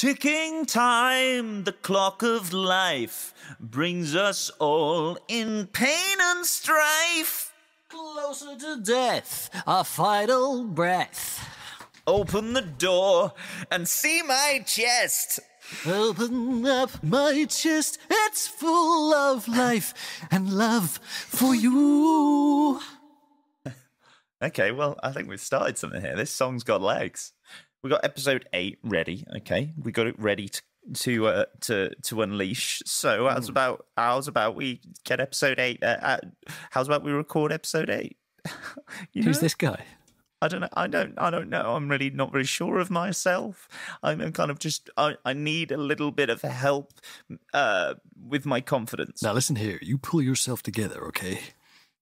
Ticking time, the clock of life brings us all in pain and strife. Closer to death, our final breath. Open the door and see my chest. Open up my chest, it's full of life and love for you. Okay, well, I think we've started something here. This song's got legs. We got episode 8 ready. Okay, we got it ready to unleash. So how's about we get episode 8? How's about we record episode 8? Who's this guy? I don't know. I don't know. I'm really not very sure of myself. I'm kind of just. I need a little bit of help with my confidence. Now listen here. You pull yourself together, okay?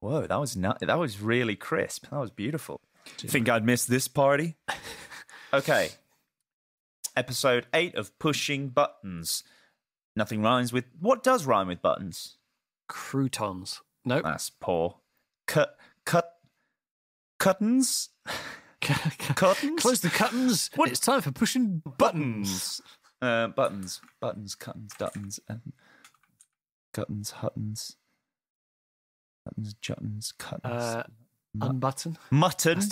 Whoa, that was really crisp. That was beautiful. Think I'd miss this party? Okay. Episode 8 of Pushing Buttons. Nothing rhymes with... What does rhyme with buttons? Croutons. Nope. That's poor. Cuttons? Cuttons? Close the cuttons. What? It's time for pushing buttons. Buttons, cuttons, duttons, cuttons, huttons, buttons, juttons, cuttons. Unbutton. Mutton.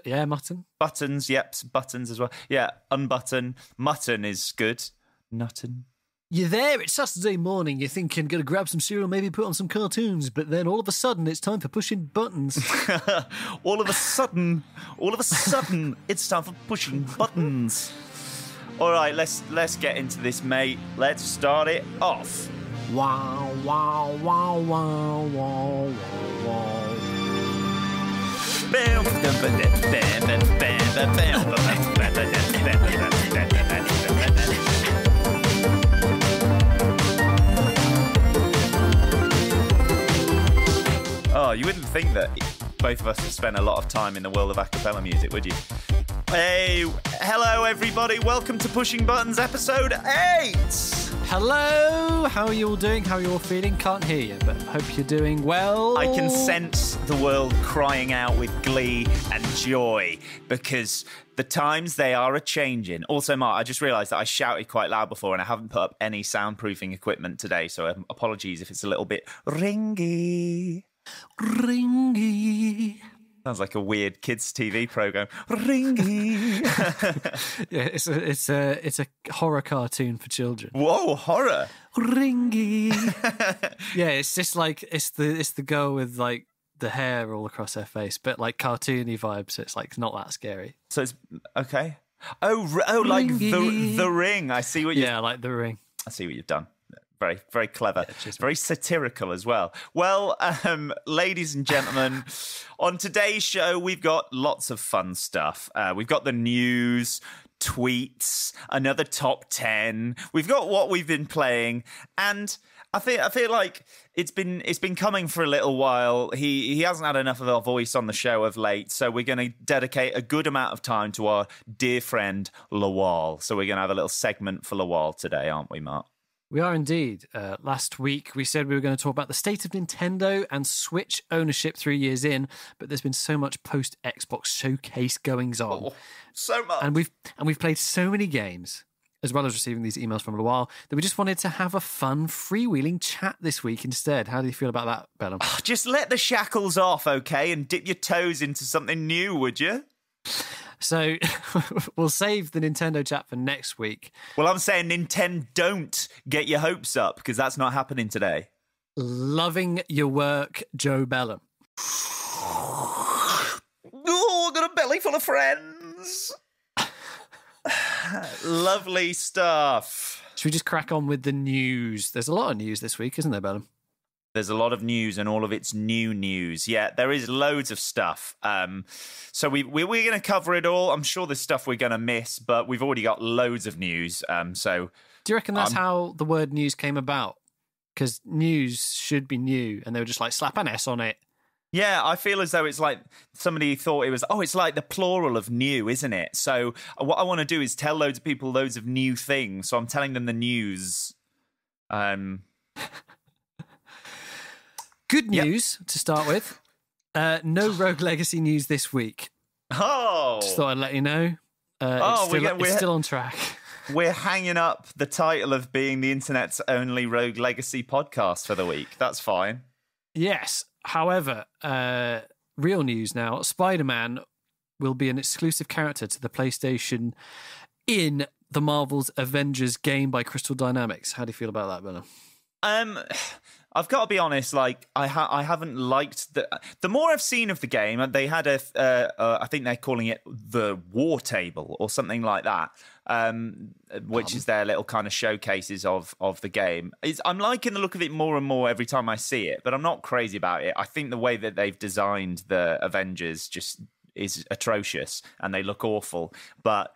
Yeah, mutton. Buttons, yep, buttons as well. Yeah, unbutton. Mutton is good. Nutton. You're there, it's Saturday morning, you're thinking, gonna grab some cereal, maybe put on some cartoons, but then all of a sudden it's time for pushing buttons. all of a sudden, it's time for pushing buttons. All right, let's get into this, mate. Let's start it off. Wow, wow, wow, wow, wow, wow, wow. Oh, you wouldn't think that both of us have spent a lot of time in the world of a cappella music, would you? Hey, hello everybody. Welcome to Pushing Buttons episode 8. Hello, how are you all doing? How are you all feeling? Can't hear you, but hope you're doing well. I can sense the world crying out with glee and joy because the times they are a-changing. Also, Mark, I just realised that I shouted quite loud before and I haven't put up any soundproofing equipment today, so apologies if it's a little bit ringy. Ringy. Sounds like a weird kids' TV program. Ringy. Yeah, it's a horror cartoon for children. Whoa, horror. Ringy. Yeah, it's just like it's the girl with like the hair all across her face, but like cartoony vibes. So it's like not that scary. So it's okay. Oh, like the Ring. I see what you. Yeah, like the Ring. I see what you've done. Very, very clever. Yeah, very satirical as well. Well, ladies and gentlemen, on today's show, we've got lots of fun stuff. We've got the news, tweets, another top 10. We've got what we've been playing, and I feel like it's been coming for a little while. He hasn't had enough of our voice on the show of late, so we're going to dedicate a good amount of time to our dear friend Lawal. So we're going to have a little segment for Lawal today, aren't we, Mark? We are indeed. Last week, we said we were going to talk about the state of Nintendo and Switch ownership 3 years in, but there's been so much post-Xbox showcase goings on. Oh, so much. And we've played so many games, as well as receiving these emails from Lawal, that we just wanted to have a fun, freewheeling chat this week instead. How do you feel about that, Bellum? Oh, just let the shackles off, okay, and dip your toes into something new, would you? So we'll save the Nintendo chat for next week. Well, I'm saying Nintendo, don't get your hopes up because that's not happening today. Loving your work, Joe Bellum. Oh, I've got a belly full of friends. Lovely stuff. Should we just crack on with the news? There's a lot of news this week, isn't there, Bellum? There's a lot of news and all of it's new news. Yeah, there is loads of stuff. So we're going to cover it all. I'm sure there's stuff we're going to miss, but we've already got loads of news. So do you reckon that's how the word news came about? Because news should be new, and they were just like, slap an S on it. Yeah, I feel as though it's like somebody thought it was, it's like the plural of new, isn't it? So what I want to do is tell loads of people loads of new things. So I'm telling them the news. Good news to start with. No Rogue Legacy news this week. Oh. Just thought I'd let you know. It's still on track. We're hanging up the title of being the internet's only Rogue Legacy podcast for the week. That's fine. Yes. However, real news now, Spider-Man will be an exclusive character to the PlayStation in the Marvel's Avengers game by Crystal Dynamics. How do you feel about that, Bella? I've got to be honest. Like, I haven't liked the more I've seen of the game. They had I think they're calling it the War Table or something like that, which is their little kind of showcases of the game. I'm liking the look of it more and more every time I see it, but I'm not crazy about it. I think the way that they've designed the Avengers just is atrocious, and they look awful. But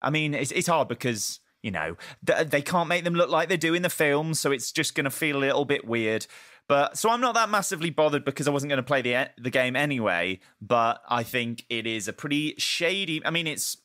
I mean, it's hard because, you know, they can't make them look like they do in the films, so it's just going to feel a little bit weird. But so I'm not that massively bothered because I wasn't going to play the game anyway. But I think it is a pretty shady. I mean, it's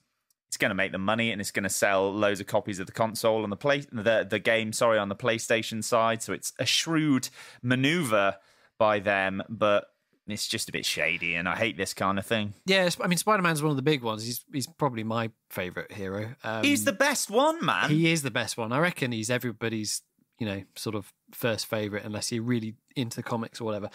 going to make them money, and it's going to sell loads of copies of the console and the game. Sorry, on the PlayStation side. So it's a shrewd maneuver by them, but it's just a bit shady, and I hate this kind of thing. Yeah, I mean, Spider-Man's one of the big ones. He's probably my favourite hero. He's the best one, man. He is the best one. I reckon he's everybody's, you know, sort of first favourite, unless you're really into the comics or whatever.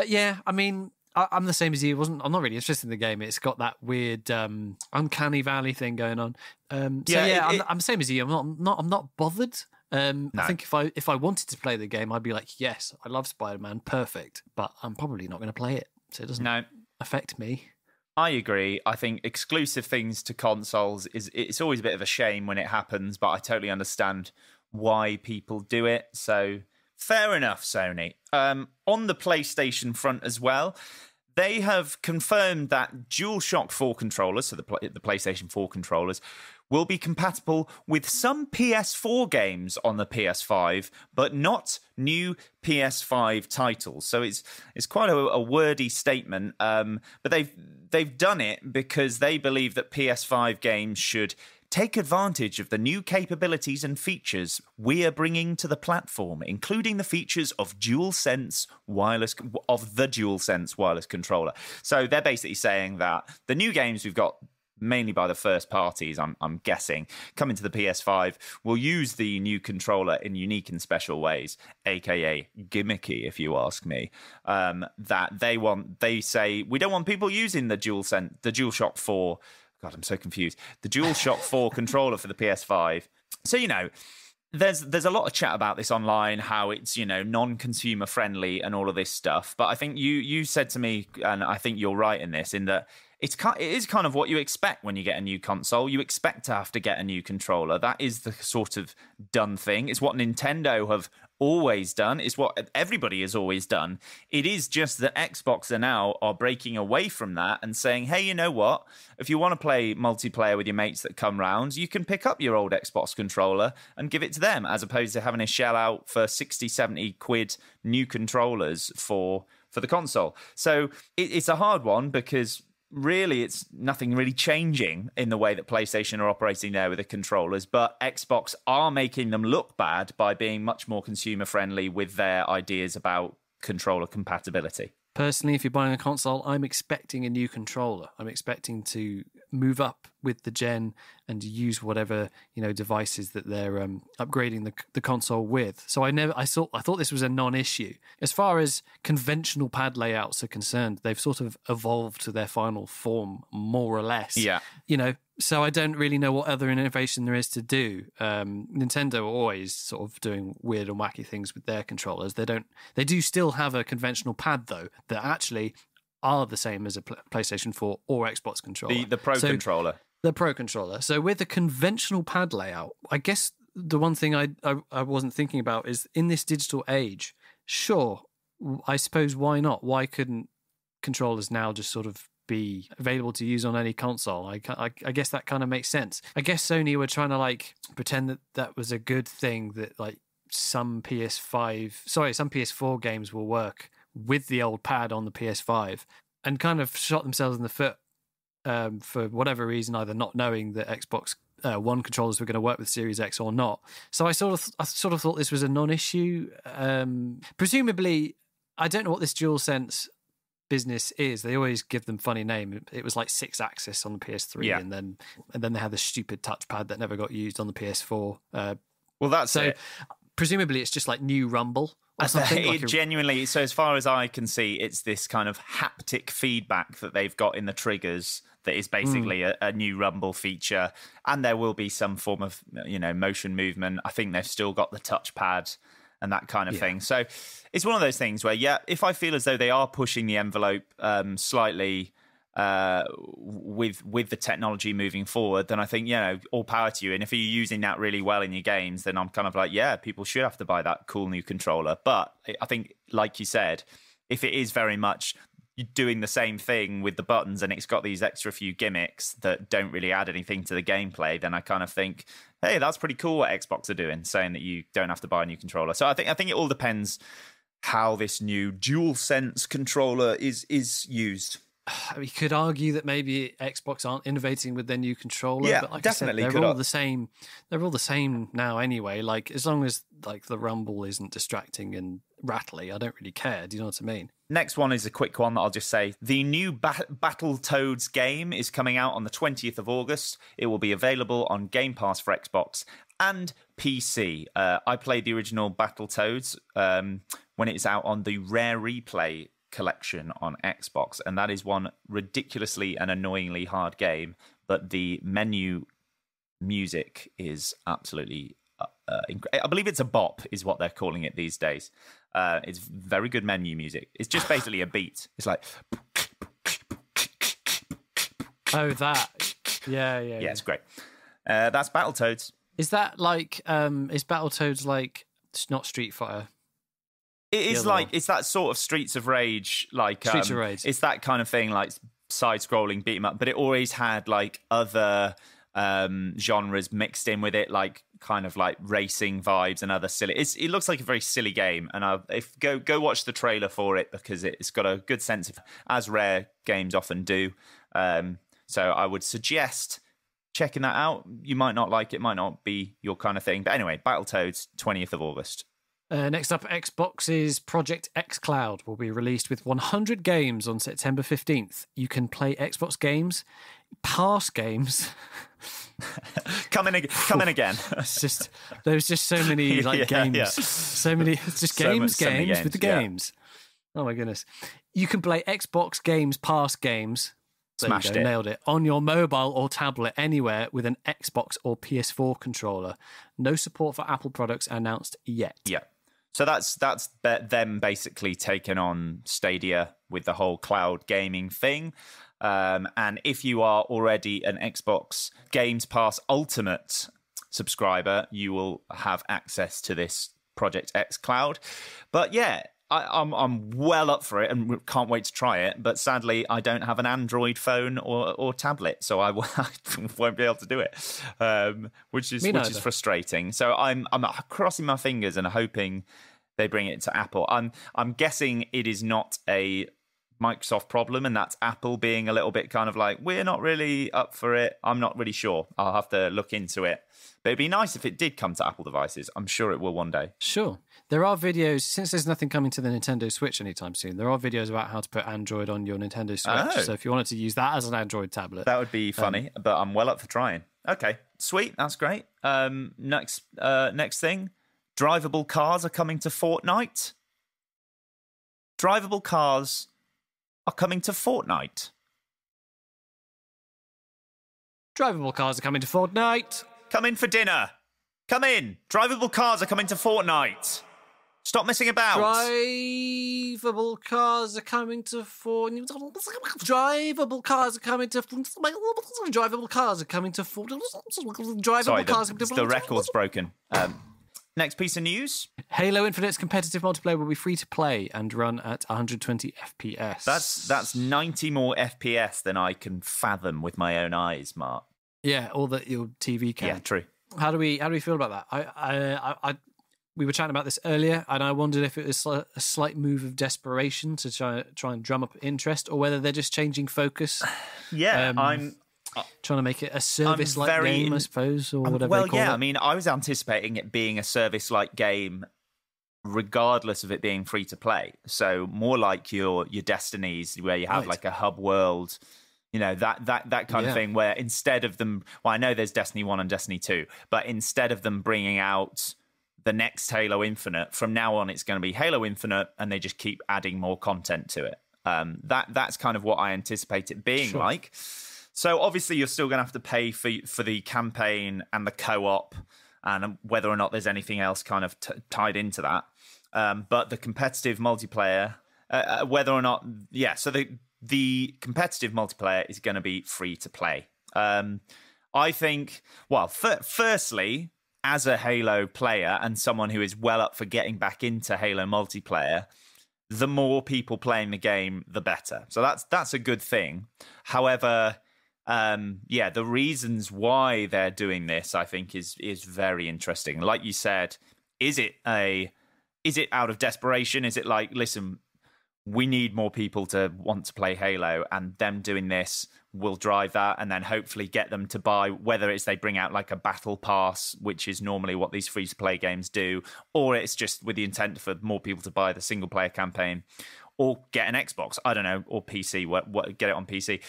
Yeah, I mean, I'm the same as you. I'm not really interested in the game. It's got that weird uncanny valley thing going on. I'm the same as you. I'm not bothered. No. I think if I wanted to play the game, I'd be like, yes, I love Spider-Man, perfect. But I'm probably not going to play it, so it doesn't affect me. I agree. I think exclusive things to consoles it's always a bit of a shame when it happens, but I totally understand why people do it. So fair enough, Sony. On the PlayStation front as well, they have confirmed that DualShock 4 controllers, so the PlayStation 4 controllers, will be compatible with some PS4 games on the PS5, but not new PS5 titles. So it's quite a wordy statement, but they've done it because they believe that PS5 games should take advantage of the new capabilities and features we are bringing to the platform, including the features of the DualSense wireless controller. So they're basically saying that the new games we've got, mainly by the first parties, I'm guessing, coming to the PS5, will use the new controller in unique and special ways, aka gimmicky, if you ask me. That they say we don't want people using the DualShock 4. God, I'm so confused. The DualShock 4 controller for the PS5. So, you know, there's a lot of chat about this online, how it's, you know, non-consumer friendly and all of this stuff. But I think you said to me, and I think you're right in this, in that it is kind of what you expect when you get a new console. You expect to have to get a new controller. That is the sort of done thing. It's what Nintendo have always done. It's what everybody has always done. It is just that Xbox are breaking away from that and saying, hey, you know what? If you want to play multiplayer with your mates that come round, you can pick up your old Xbox controller and give it to them, as opposed to having to shell out for 60, 70 quid new controllers for the console. So it's a hard one because really, it's nothing really changing in the way that PlayStation are operating there with the controllers, but Xbox are making them look bad by being much more consumer friendly with their ideas about controller compatibility. Personally, if you're buying a console, I'm expecting a new controller. I'm expecting to move up with the gen and use whatever, you know, devices that they're upgrading the console with. So I thought this was a non-issue. As far as conventional pad layouts are concerned, they've sort of evolved to their final form, more or less. Yeah. You know, so I don't really know what other innovation there is to do. Nintendo are always sort of doing weird and wacky things with their controllers. They do still have a conventional pad though that actually are the same as a PlayStation 4 or Xbox controller. The Pro controller. The Pro controller. So with the conventional pad layout, I guess the one thing I wasn't thinking about is in this digital age, sure, I suppose why not? Why couldn't controllers now just sort of be available to use on any console? I guess that kind of makes sense. I guess Sony were trying to like pretend that was a good thing, that like some PS4 games will work with the old pad on the PS5, and kind of shot themselves in the foot for whatever reason, either not knowing that Xbox One controllers were going to work with Series X or not. So I sort of thought this was a non-issue. Presumably, I don't know what this DualSense business is. They always give them funny name. It was like 6-axis on the PS3, Yeah. and then they had the stupid touchpad that never got used on the PS4. Well, that's it. Presumably, it's just like new Rumble or something. Genuinely, so as far as I can see, it's this kind of haptic feedback that they've got in the triggers that is basically a new Rumble feature, and there will be some form of motion movement. I think they've still got the touchpad and that kind of thing. So it's one of those things where, if I feel as though they are pushing the envelope slightly with the technology moving forward, then I think, all power to you. And if you're using that really well in your games, then I'm kind of like, people should have to buy that cool new controller. But I think, like you said, if it is very much doing the same thing with the buttons and it's got these extra few gimmicks that don't really add anything to the gameplay, then I kind of think, hey, that's pretty cool what Xbox are doing, saying that you don't have to buy a new controller. So I think it all depends how this new DualSense controller is used. We could argue that maybe Xbox aren't innovating with their new controller, but like definitely I said, they're all the same. They're all the same now anyway. Like, as long as like the rumble isn't distracting and rattly, I don't really care. Do you know what I mean? Next one is a quick one that I'll just say. The new Battletoads game is coming out on the 20th of August. It will be available on Game Pass for Xbox and PC. I played the original Battletoads when it's out on the Rare Replay collection on Xbox, and that is one ridiculously and annoyingly hard game, but the menu music is absolutely I believe it's a bop is what they're calling it these days. It's very good menu music. It's just basically a beat. It's like that yeah, it's great. That's Battletoads. Is that like is Battletoads like, it's not Street Fighter? It is like, it's that sort of Streets of Rage, like Streets of Rage. It's that kind of thing, like side-scrolling beat 'em up, but it always had like other genres mixed in with it, like kind of like racing vibes and other silly. It looks like a very silly game, and go watch the trailer for it, because it's got a good sense of, as Rare games often do. So I would suggest checking that out. You might not like it, might not be your kind of thing, but anyway, Battletoads, 20th of August. Next up, Xbox's Project xCloud will be released with 100 games on September 15th. You can play Xbox games, past games. Come in again. It's just, there's just so many games. Yeah. So many, it's just games with the games. Oh my goodness. You can play Xbox games, past games. Smashed it. Nailed it. On your mobile or tablet anywhere with an Xbox or PS4 controller. No support for Apple products announced yet. Yeah. So that's them basically taking on Stadia with the whole cloud gaming thing. And if you are already an Xbox Games Pass Ultimate subscriber, you will have access to this Project X Cloud. But yeah, I'm well up for it and can't wait to try it. But sadly, I don't have an Android phone or tablet, so I won't be able to do it, which is frustrating. So I'm crossing my fingers and hoping they bring it to Apple. I'm guessing it is not a Microsoft problem, and that's Apple being a little bit kind of like, we're not really up for it. I'm not really sure. I'll have to look into it. But it'd be nice if it did come to Apple devices. I'm sure it will one day. Sure. There are videos, since there's nothing coming to the Nintendo Switch anytime soon, there are videos about how to put Android on your Nintendo Switch. Oh. So if you wanted to use that as an Android tablet. That would be funny, but I'm well up for trying. Okay, sweet. That's great. Next thing. Drivable cars are coming to Fortnite. Drivable cars are coming to Fortnite. Drivable cars are coming to Fortnite. Come in for dinner. Come in. Drivable cars are coming to Fortnite. Stop messing about. Drivable cars are coming to Fortnite. Drivable cars are coming to Drivable cars are coming to Drivable Sorry, cars. The record's broken. Next piece of news. Halo Infinite's competitive multiplayer will be free to play and run at 120 FPS. That's 90 more FPS than I can fathom with my own eyes, Mark. Yeah, all that your TV can. Yeah, true. How do we feel about that? We were chatting about this earlier, and I wondered if it was a slight move of desperation to try and drum up interest, or whether they're just changing focus. Yeah, I'm trying to make it a service-like game, I suppose, or whatever. Well, they call it. I mean, I was anticipating it being a service-like game regardless of it being free to play. So more like your Destinies, where you have like a hub world, that kind of thing, where instead of them, well, I know there's Destiny 1 and Destiny 2, but instead of them bringing out the next Halo Infinite, from now on it's going to be Halo Infinite, and they just keep adding more content to it. That's kind of what I anticipate it being like. So obviously you're still going to have to pay for the campaign and the co-op, and whether or not there's anything else kind of tied into that. But the competitive multiplayer, whether or not, so the competitive multiplayer is going to be free to play. I think, well, firstly, as a Halo player and someone who is well up for getting back into Halo multiplayer, the more people playing the game, the better. So that's a good thing. However, the reasons why they're doing this, I think, is very interesting. Like you said, is it out of desperation? Is it like, listen, we need more people to want to play Halo, and them doing this will drive that, and then hopefully get them to buy, whether it's they bring out like a battle pass, which is normally what these free-to-play games do, or it's just with the intent for more people to buy the single-player campaign, or get an Xbox, I don't know, or PC, get it on PC.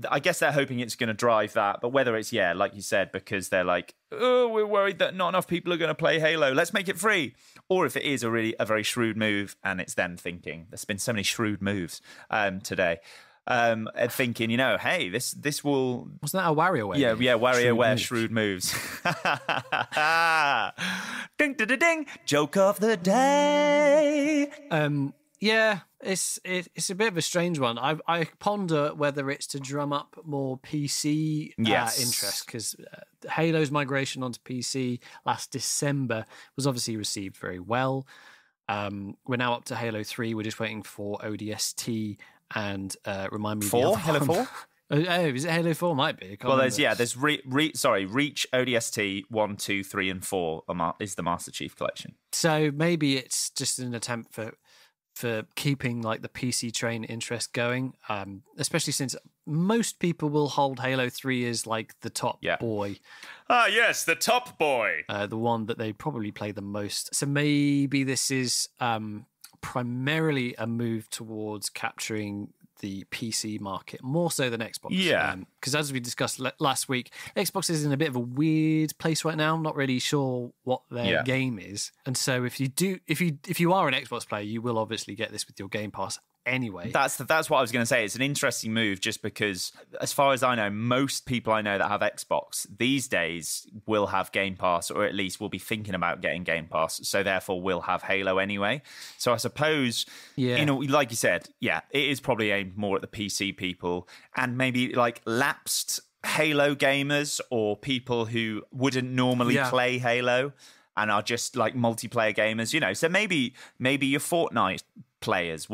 I guess they're hoping it's going to drive that, but whether it's, like you said, because they're like, oh, we're worried that not enough people are going to play Halo, let's make it free. Or if it is a very shrewd move, and it's them thinking, there's been so many shrewd moves today, thinking, hey, this will... Wasn't that a WarioWare? Yeah, WarioWare shrewd moves. Ding, ding, ding, ding. Joke of the day. Yeah, it's a bit of a strange one. I ponder whether it's to drum up more PC interest, because Halo's migration onto PC last December was obviously received very well. We're now up to Halo 3. We're just waiting for ODST and remind me 4? The Halo 4? Oh, is it Halo 4? Might be. Well, there's Reach, ODST 1, 2, 3, and 4 is the Master Chief Collection. So maybe it's just an attempt for keeping like the PC train interest going, especially since most people will hold Halo 3 as like the top boy. Ah, yes, the top boy. The one that they probably play the most. So maybe this is primarily a move towards capturing the PC market more so than Xbox. Yeah. Because as we discussed last week, Xbox is in a bit of a weird place right now. I'm not really sure what their game is. And so if you are an Xbox player, you will obviously get this with your Game Pass anyway. That's what I was going to say. It's an interesting move just because, as far as I know, most people I know that have Xbox these days will have Game Pass, or at least will be thinking about getting Game Pass, so therefore will have Halo anyway. So I suppose, like you said, it is probably aimed more at the PC people, and maybe like lapsed Halo gamers or people who wouldn't normally play Halo and are just like multiplayer gamers, so maybe your Fortnite players,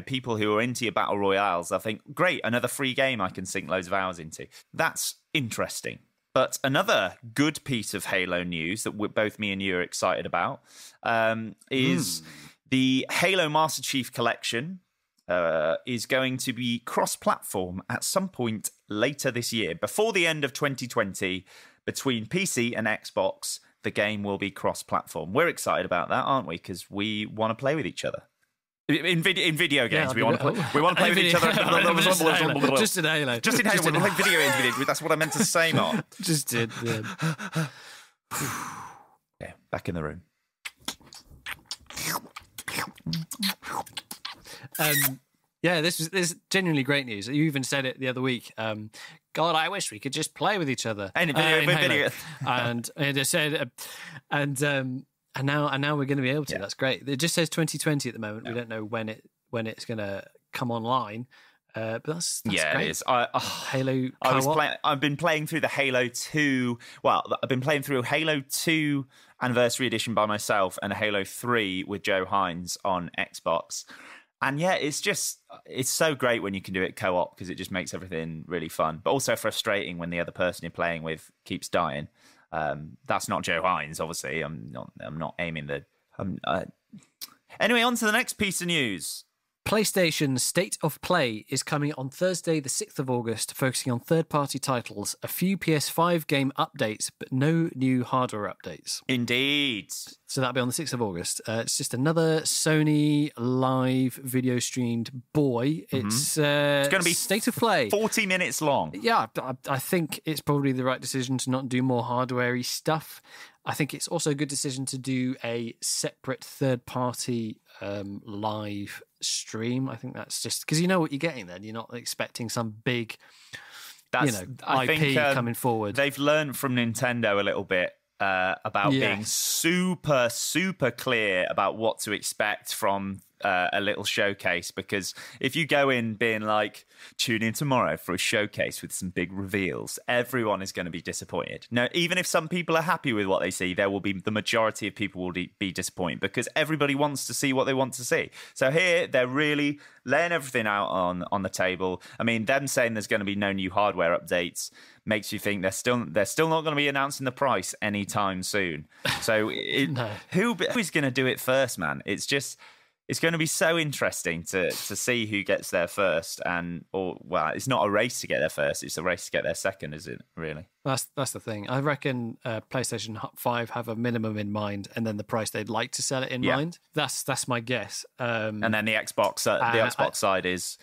people who are into your battle royales, I think, great, another free game I can sink loads of hours into. That's interesting. But another good piece of Halo news that both me and you are excited about is the Halo Master Chief Collection is going to be cross-platform at some point later this year. Before the end of 2020, between PC and Xbox, the game will be cross-platform. We're excited about that, aren't we? Because we want to play with each other. In video games, we want to play with each other. Just in Halo. Just in Halo. We play video games. That's what I meant to say, Mark. Just did. Yeah, back in the room. This is genuinely great news. You even said it the other week. God, I wish we could just play with each other. In video. And I said, and now we're going to be able to. That's great. It just says 2020 at the moment. We don't know when it's going to come online. But that's great. It is. Halo. I've been playing through the Halo 2. Well, I've been playing through Halo 2 Anniversary Edition by myself and Halo 3 with Joe Hines on Xbox. And it's so great when you can do it co-op, because it just makes everything really fun, but also frustrating when the other person you're playing with keeps dying. That's not Joe Hines, obviously. I'm not aiming the. Anyway, on to the next piece of news. PlayStation State of Play is coming on Thursday, the 6th of August, focusing on third-party titles, a few PS5 game updates, but no new hardware updates. Indeed. So that'll be on the 6th of August. It's just another Sony live video streamed boy. It's It's going to be State of Play. 40 minutes long. Yeah, I think it's probably the right decision to not do more hardware-y stuff. I think it's also a good decision to do a separate third-party live stream. I think that's just because you know what you're getting then. You're not expecting some big, IP coming forward. They've learned from Nintendo a little bit about being super, super clear about what to expect from a little showcase, because if you go in being like, tune in tomorrow for a showcase with some big reveals, everyone is going to be disappointed. No, even if some people are happy with what they see, there will be the majority of people will be disappointed because everybody wants to see what they want to see. So here they're really laying everything out on the table. I mean, them saying there's going to be no new hardware updates makes you think they're still not going to be announcing the price anytime soon. So who is going to do it first, man? It's going to be so interesting to see who gets there first, it's not a race to get there first; it's a race to get there second, is it? Really? That's the thing. I reckon PlayStation 5 have a minimum in mind, and then the price they'd like to sell it in mind. That's my guess. And then the Xbox side is,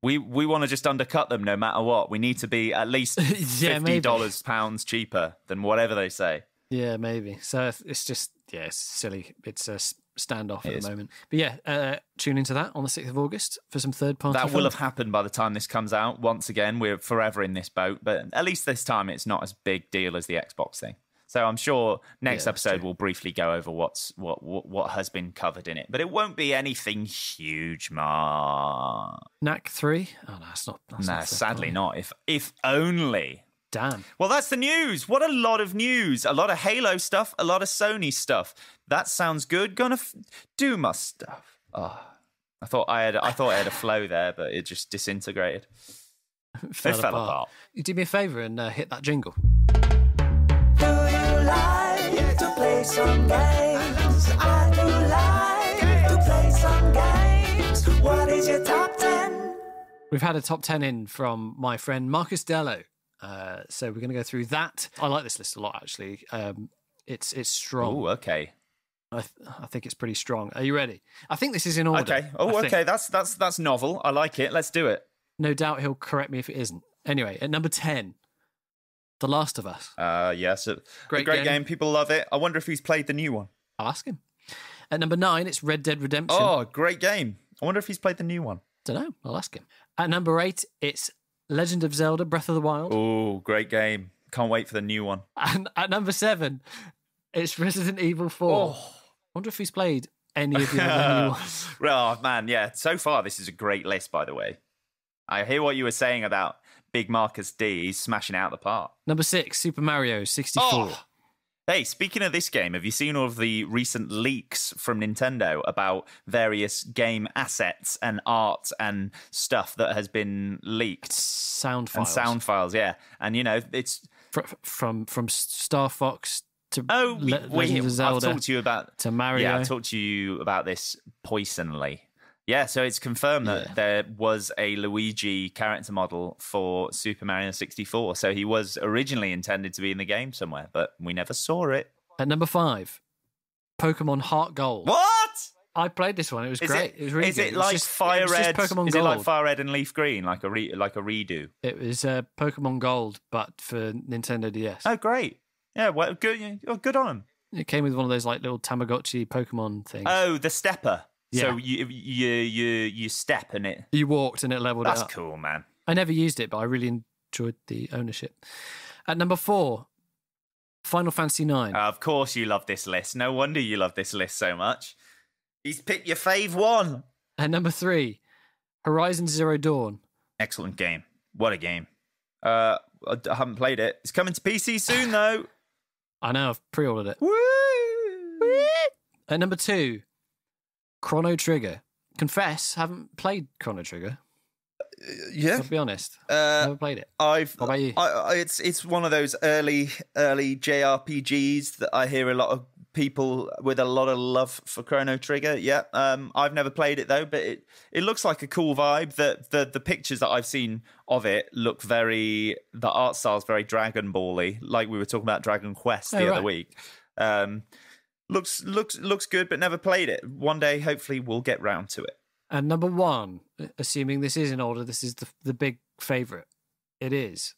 we want to just undercut them no matter what. We need to be at least $50 pounds cheaper than whatever they say. Yeah, maybe. So it's just it's silly. It's a standoff at the moment. But tune into that on the 6th of August for some third-party That will have happened by the time this comes out. Once again, we're forever in this boat, but at least this time it's not as big deal as the Xbox thing. So I'm sure next episode we'll briefly go over what has been covered in it, but it won't be anything huge, Mark. Knack 3? Oh, no, that's not. No, sadly not. If only. Damn. Well, that's the news. What a lot of news. A lot of Halo stuff, a lot of Sony stuff. That sounds good. Gonna do my stuff. Oh, I thought I had a flow there, but it just disintegrated. It fell apart. You do me a favour and hit that jingle. Do you like to play some games? I do like to play some games. What is your top 10? We've had a top 10 in from my friend Marcus Dello. So we're going to go through that. I like this list a lot, actually. It's strong. Oh, okay. I think it's pretty strong. Are you ready? I think this is in order. Okay. Oh, okay. That's novel. I like it. Let's do it. No doubt he'll correct me if it isn't. Anyway, at number 10, The Last of Us. Yes. Great game. People love it. I wonder if he's played the new one. I'll ask him. At number 9, it's Red Dead Redemption. Oh, great game. I wonder if he's played the new one. Don't know. I'll ask him. At number 8, it's Legend of Zelda, Breath of the Wild. Oh, great game. Can't wait for the new one. And at number 7, it's Resident Evil 4. Oh. I wonder if he's played any of the other new ones. Oh, man, yeah. So far, this is a great list, by the way. I hear what you were saying about Big Marcus D. He's smashing it out of the park. Number 6, Super Mario 64. Oh. Hey, speaking of this game, have you seen all of the recent leaks from Nintendo about various game assets and art and stuff that has been leaked? Sound files. Yeah. And, it's... From Star Fox to Legend of Zelda. I've talked to you about... To Mario. Yeah, I talked to you about this poisonally. Yeah, so it's confirmed that there was a Luigi character model for Super Mario 64. So he was originally intended to be in the game somewhere, but we never saw it. At number 5, Pokemon Heart Gold. What? I played this one. It was great. It was really good. Is it like Fire Red? Pokemon is Gold. It like Fire Red and Leaf Green, like a redo? It was Pokemon Gold, but for Nintendo DS. Oh, great! Yeah, well, good on them. It came with one of those like little Tamagotchi Pokemon things. Oh, the stepper. Yeah. So you step in it. You walked and it leveled it up. That's cool, man. I never used it, but I really enjoyed the ownership. At number 4, Final Fantasy 9. Of course you love this list. No wonder you love this list so much. He's picked your fave one. At number 3, Horizon Zero Dawn. Excellent game. What a game. I haven't played it. It's coming to PC soon, though. I know, I've pre-ordered it. Woo! At number 2, Chrono Trigger. Confess, haven't played Chrono Trigger. Yeah, I'll be honest. Never played it. What about you? It's one of those early JRPGs that I hear a lot of people with a lot of love for Chrono Trigger. Yeah, I've never played it though, but it looks like a cool vibe. The pictures that I've seen of it look the art style's very Dragon Ball-y, like we were talking about Dragon Quest the other week. Looks good, but never played it. One day, hopefully, we'll get round to it. And number one, assuming this is in order, this is the big favourite. It is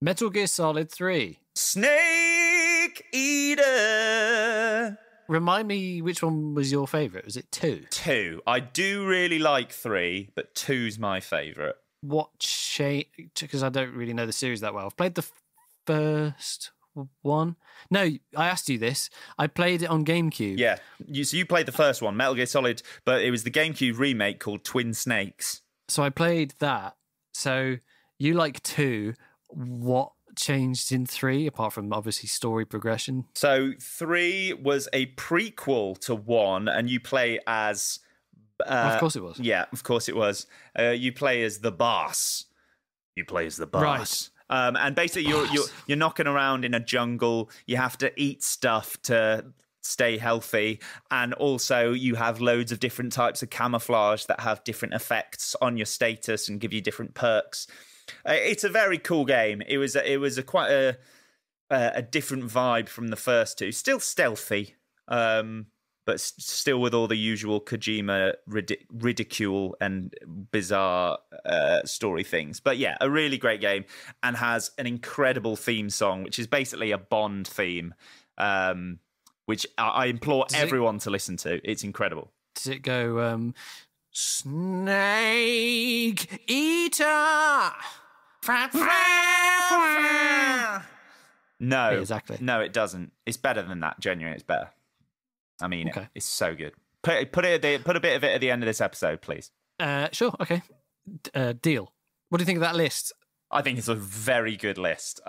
Metal Gear Solid 3. Snake Eater. Remind me, which one was your favourite? Was it 2? 2. I do really like 3, but 2's my favourite. What shape? Because I don't really know the series that well. I've played the first one. No, I asked you this. I played it on GameCube. Yeah, so you played the first one, Metal Gear Solid, but it was the GameCube remake called Twin Snakes. So I played that. So you like 2. What changed in 3, apart from obviously story progression? So 3 was a prequel to 1, and you play as... of course it was. Yeah, of course it was. You play as the boss. Right. And basically, you're knocking around in a jungle. You have to eat stuff to stay healthy, and also you have loads of different types of camouflage that have different effects on your status and give you different perks. It's a very cool game. It was quite a different vibe from the first 2. Still stealthy, but still with all the usual Kojima ridicule and bizarre story things. But yeah, a really great game, and has an incredible theme song, which is basically a Bond theme, which I implore everyone to listen to. It's incredible. Does it go, Snake Eater? No, yeah, exactly. No, it doesn't. It's better than that. Genuinely, it's better. I mean, okay. It's so good. Put a bit of it at the end of this episode, please. Sure. Okay. Deal. What do you think of that list? I think it's a very good list.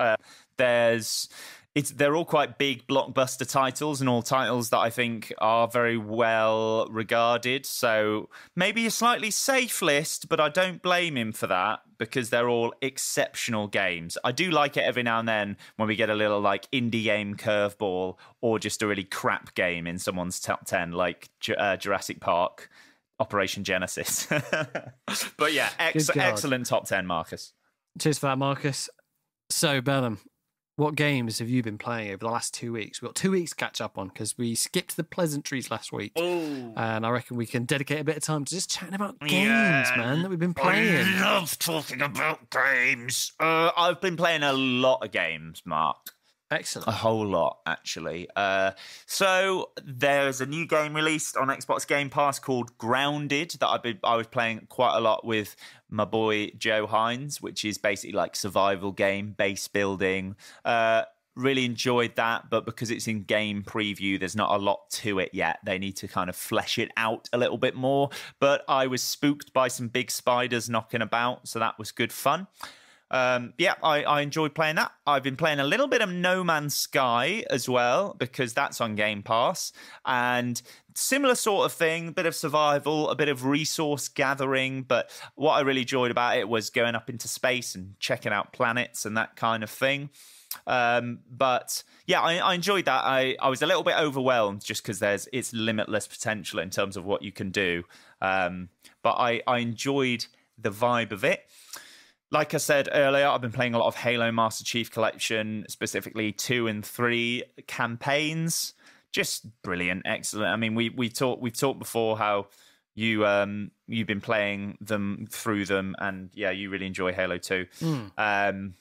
They're all quite big blockbuster titles, and all titles that I think are very well regarded. So maybe a slightly safe list, but I don't blame him for that, because they're all exceptional games. I do like it every now and then when we get a little like indie game curveball, or just a really crap game in someone's top 10, like Jurassic Park, Operation Genesis. But yeah, excellent top 10, Marcus. Cheers for that, Marcus. So, Bellum, what games have you been playing over the last 2 weeks? We've got 2 weeks to catch up on, because we skipped the pleasantries last week. Ooh. And I reckon we can dedicate a bit of time to just chatting about games, man, that we've been playing. I love talking about games. I've been playing a lot of games, Mark. Excellent. A whole lot, actually. So there's a new game released on Xbox Game Pass called Grounded that I was playing quite a lot with my boy Joe Hines, which is basically like survival game, base building. Really enjoyed that, but because it's in game preview, there's not a lot to it yet. They need to kind of flesh it out a little bit more. But I was spooked by some big spiders knocking about, so that was good fun. I enjoyed playing that. I've been playing a little bit of No Man's Sky as well, because that's on Game Pass, and similar sort of thing, a bit of survival, a bit of resource gathering, but what I really enjoyed about it was going up into space and checking out planets and that kind of thing. But yeah, I enjoyed that. I was a little bit overwhelmed just because it's limitless potential in terms of what you can do, but I enjoyed the vibe of it. Like I said earlier, I've been playing a lot of Halo Master Chief Collection, specifically 2 and 3 campaigns. Just brilliant, excellent. I mean, we've talked before how you've been playing them through them, and yeah, you really enjoy Halo 2, and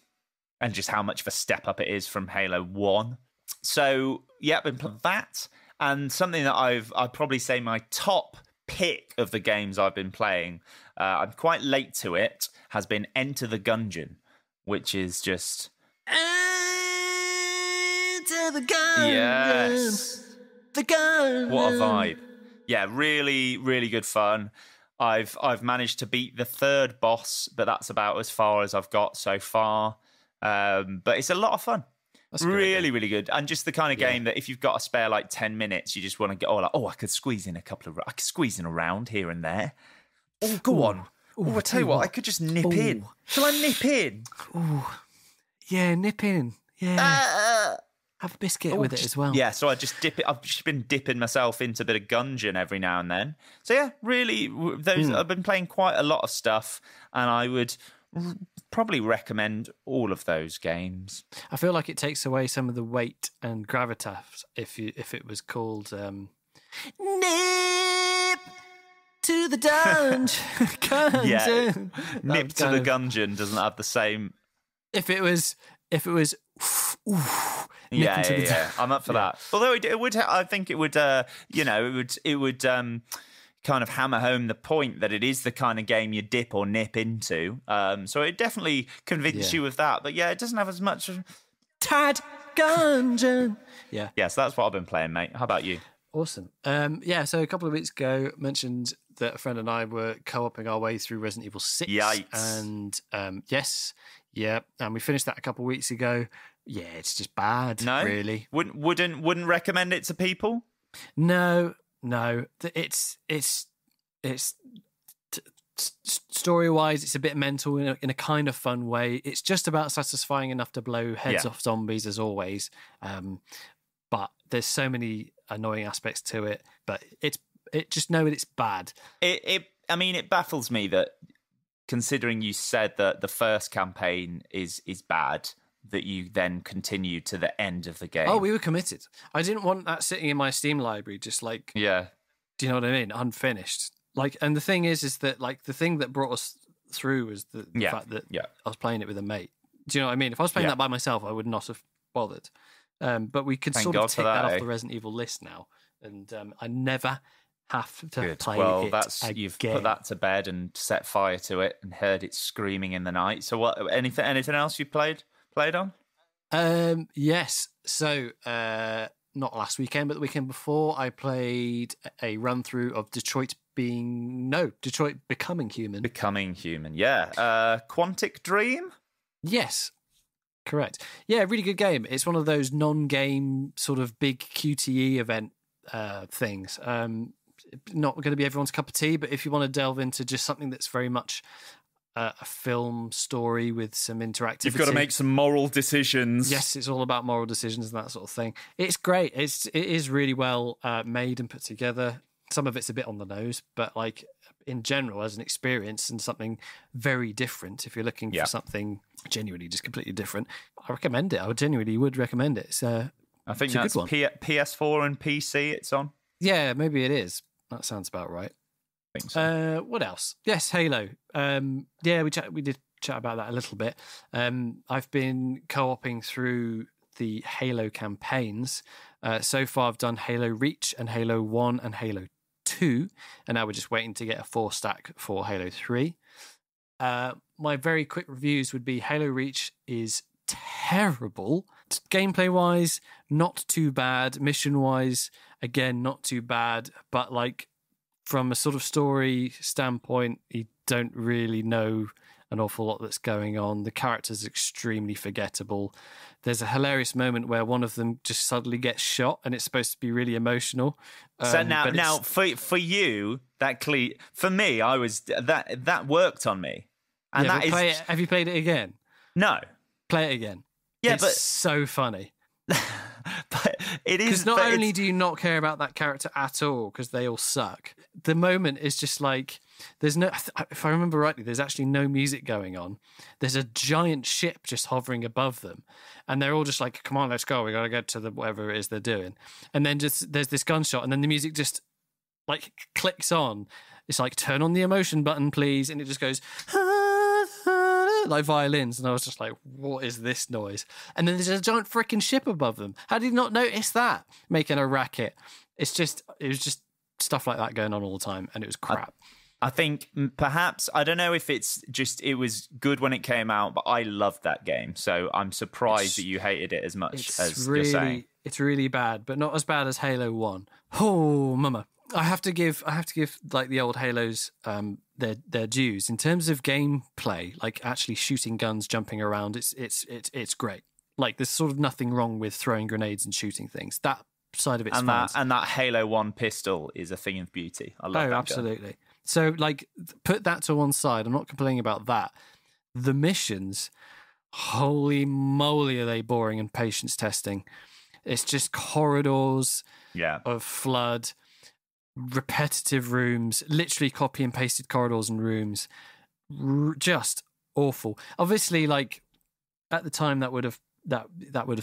just how much of a step up it is from Halo 1. So yeah, I've been playing that, and something that I'd probably say my top pick of the games I've been playing. I'm quite late to it. Has been Enter the Gungeon, which is just Enter the Gungeon. Yes, the Gungeon. What a vibe! Yeah, really, really good fun. I've managed to beat the 3rd boss, but that's about as far as I've got so far. But it's a lot of fun. That's really, really good. And just the kind of game that if you've got a spare like 10 minutes, you just want to go, I could squeeze in I could squeeze in a round here and there. Oh, go on. I tell you what, I could just nip in. Shall I nip in? Oh, yeah, nip in. Yeah. Have a biscuit with it as well. Yeah, so I just dip it. I've just been dipping myself into a bit of Gungeon every now and then. So yeah, really, I've been playing quite a lot of stuff, and I would probably recommend all of those games. I feel like it takes away some of the weight and gravitas if it was called Nip to the Gungeon. Yeah, Nip to the Gungeon doesn't have the same. If it was. Yeah. I'm up for that. Although it would, I think it would, it would kind of hammer home the point that it is the kind of game you dip or nip into. So it definitely convinced you of that. But yeah, it doesn't have as much. Tad Gungeon. Yeah. Yes, that's what I've been playing, mate. How about you? Awesome. So a couple of weeks ago, mentioned that a friend and I were co-oping our way through Resident Evil 6. Yikes. And and we finished that a couple of weeks ago. Yeah, it's just bad. No, really. Wouldn't recommend it to people. No. It's story-wise, it's a bit mental in a kind of fun way. It's just about satisfying enough to blow heads off zombies as always. But there's so many annoying aspects to it. But just know that it's bad. It baffles me that, considering you said that the first campaign is bad, that you then continue to the end of the game. Oh, we were committed. I didn't want that sitting in my Steam library, just like, do you know what I mean? Unfinished. Like, and the thing is that like the thing that brought us through was the fact that I was playing it with a mate. Do you know what I mean? If I was playing that by myself, I would not have bothered. But we could sort of tick that off the Resident Evil list now, and I never have to play it again. You've put that to bed and set fire to it and heard it screaming in the night. So what? Anything else you played on? Yes. So not last weekend, but the weekend before, I played a run through of Detroit Becoming Human. Becoming Human, yeah. Quantic Dream? Yes. Correct. Yeah, really good game. It's one of those non-game sort of big QTE event things. Not going to be everyone's cup of tea, but if you want to delve into just something that's very much a film story with some interactivity. You've got to make some moral decisions. Yes, it's all about moral decisions and that sort of thing. It's great. It is really well made and put together. Some of it's a bit on the nose, but like in general, as an experience and something very different, if you're looking for something genuinely just completely different, I recommend it. I genuinely would recommend it. I think that's a good one. PS4 and PC it's on. Yeah, maybe it is. That sounds about right. I think so. What else? Yes, Halo. We did chat about that a little bit. I've been co-oping through the Halo campaigns. So far, I've done Halo Reach and Halo 1 and Halo 2, and now we're just waiting to get a 4-stack for Halo 3. My very quick reviews would be Halo Reach is terrible. Gameplay-wise, not too bad. Mission-wise, again, not too bad. But like from a sort of story standpoint, you don't really know an awful lot that's going on. The characters are extremely forgettable. There's a hilarious moment where one of them just suddenly gets shot, and it's supposed to be really emotional. So now, for you, for me, I was that worked on me. And have you played it again? No, play it again. Yeah, it's so funny. But it is because not only do you not care about that character at all because they all suck. The moment is just like there's no. If I remember rightly, there's actually no music going on. There's a giant ship just hovering above them, and they're all just like, "Come on, let's go. We got to get to the whatever it is they're doing." And then just there's this gunshot, and then the music just like clicks on. It's like turn on the emotion button, please, and it just goes. Like violins, and I was just like, what is this noise? And then there's a giant freaking ship above them. How did you not notice that? Making a racket. It was just stuff like that going on all the time, and it was crap. I think perhaps, I don't know if it was good when it came out, but I loved that game, so I'm surprised that you hated it as much as you're saying. It's really bad, but not as bad as Halo 1. Oh, mama. I have to give like the old Halos their dues in terms of gameplay, like actually shooting guns, jumping around. It's great. Like there's sort of nothing wrong with throwing grenades and shooting things. That side of it's fun. And that Halo 1 pistol is a thing of beauty. I love that. Absolutely. Gun. So like put that to one side. I'm not complaining about that. The missions, holy moly, are they boring and patience testing. It's just corridors Yeah. of flood, repetitive rooms, literally copy and pasted corridors and rooms. Just awful. Obviously, like at the time, that would have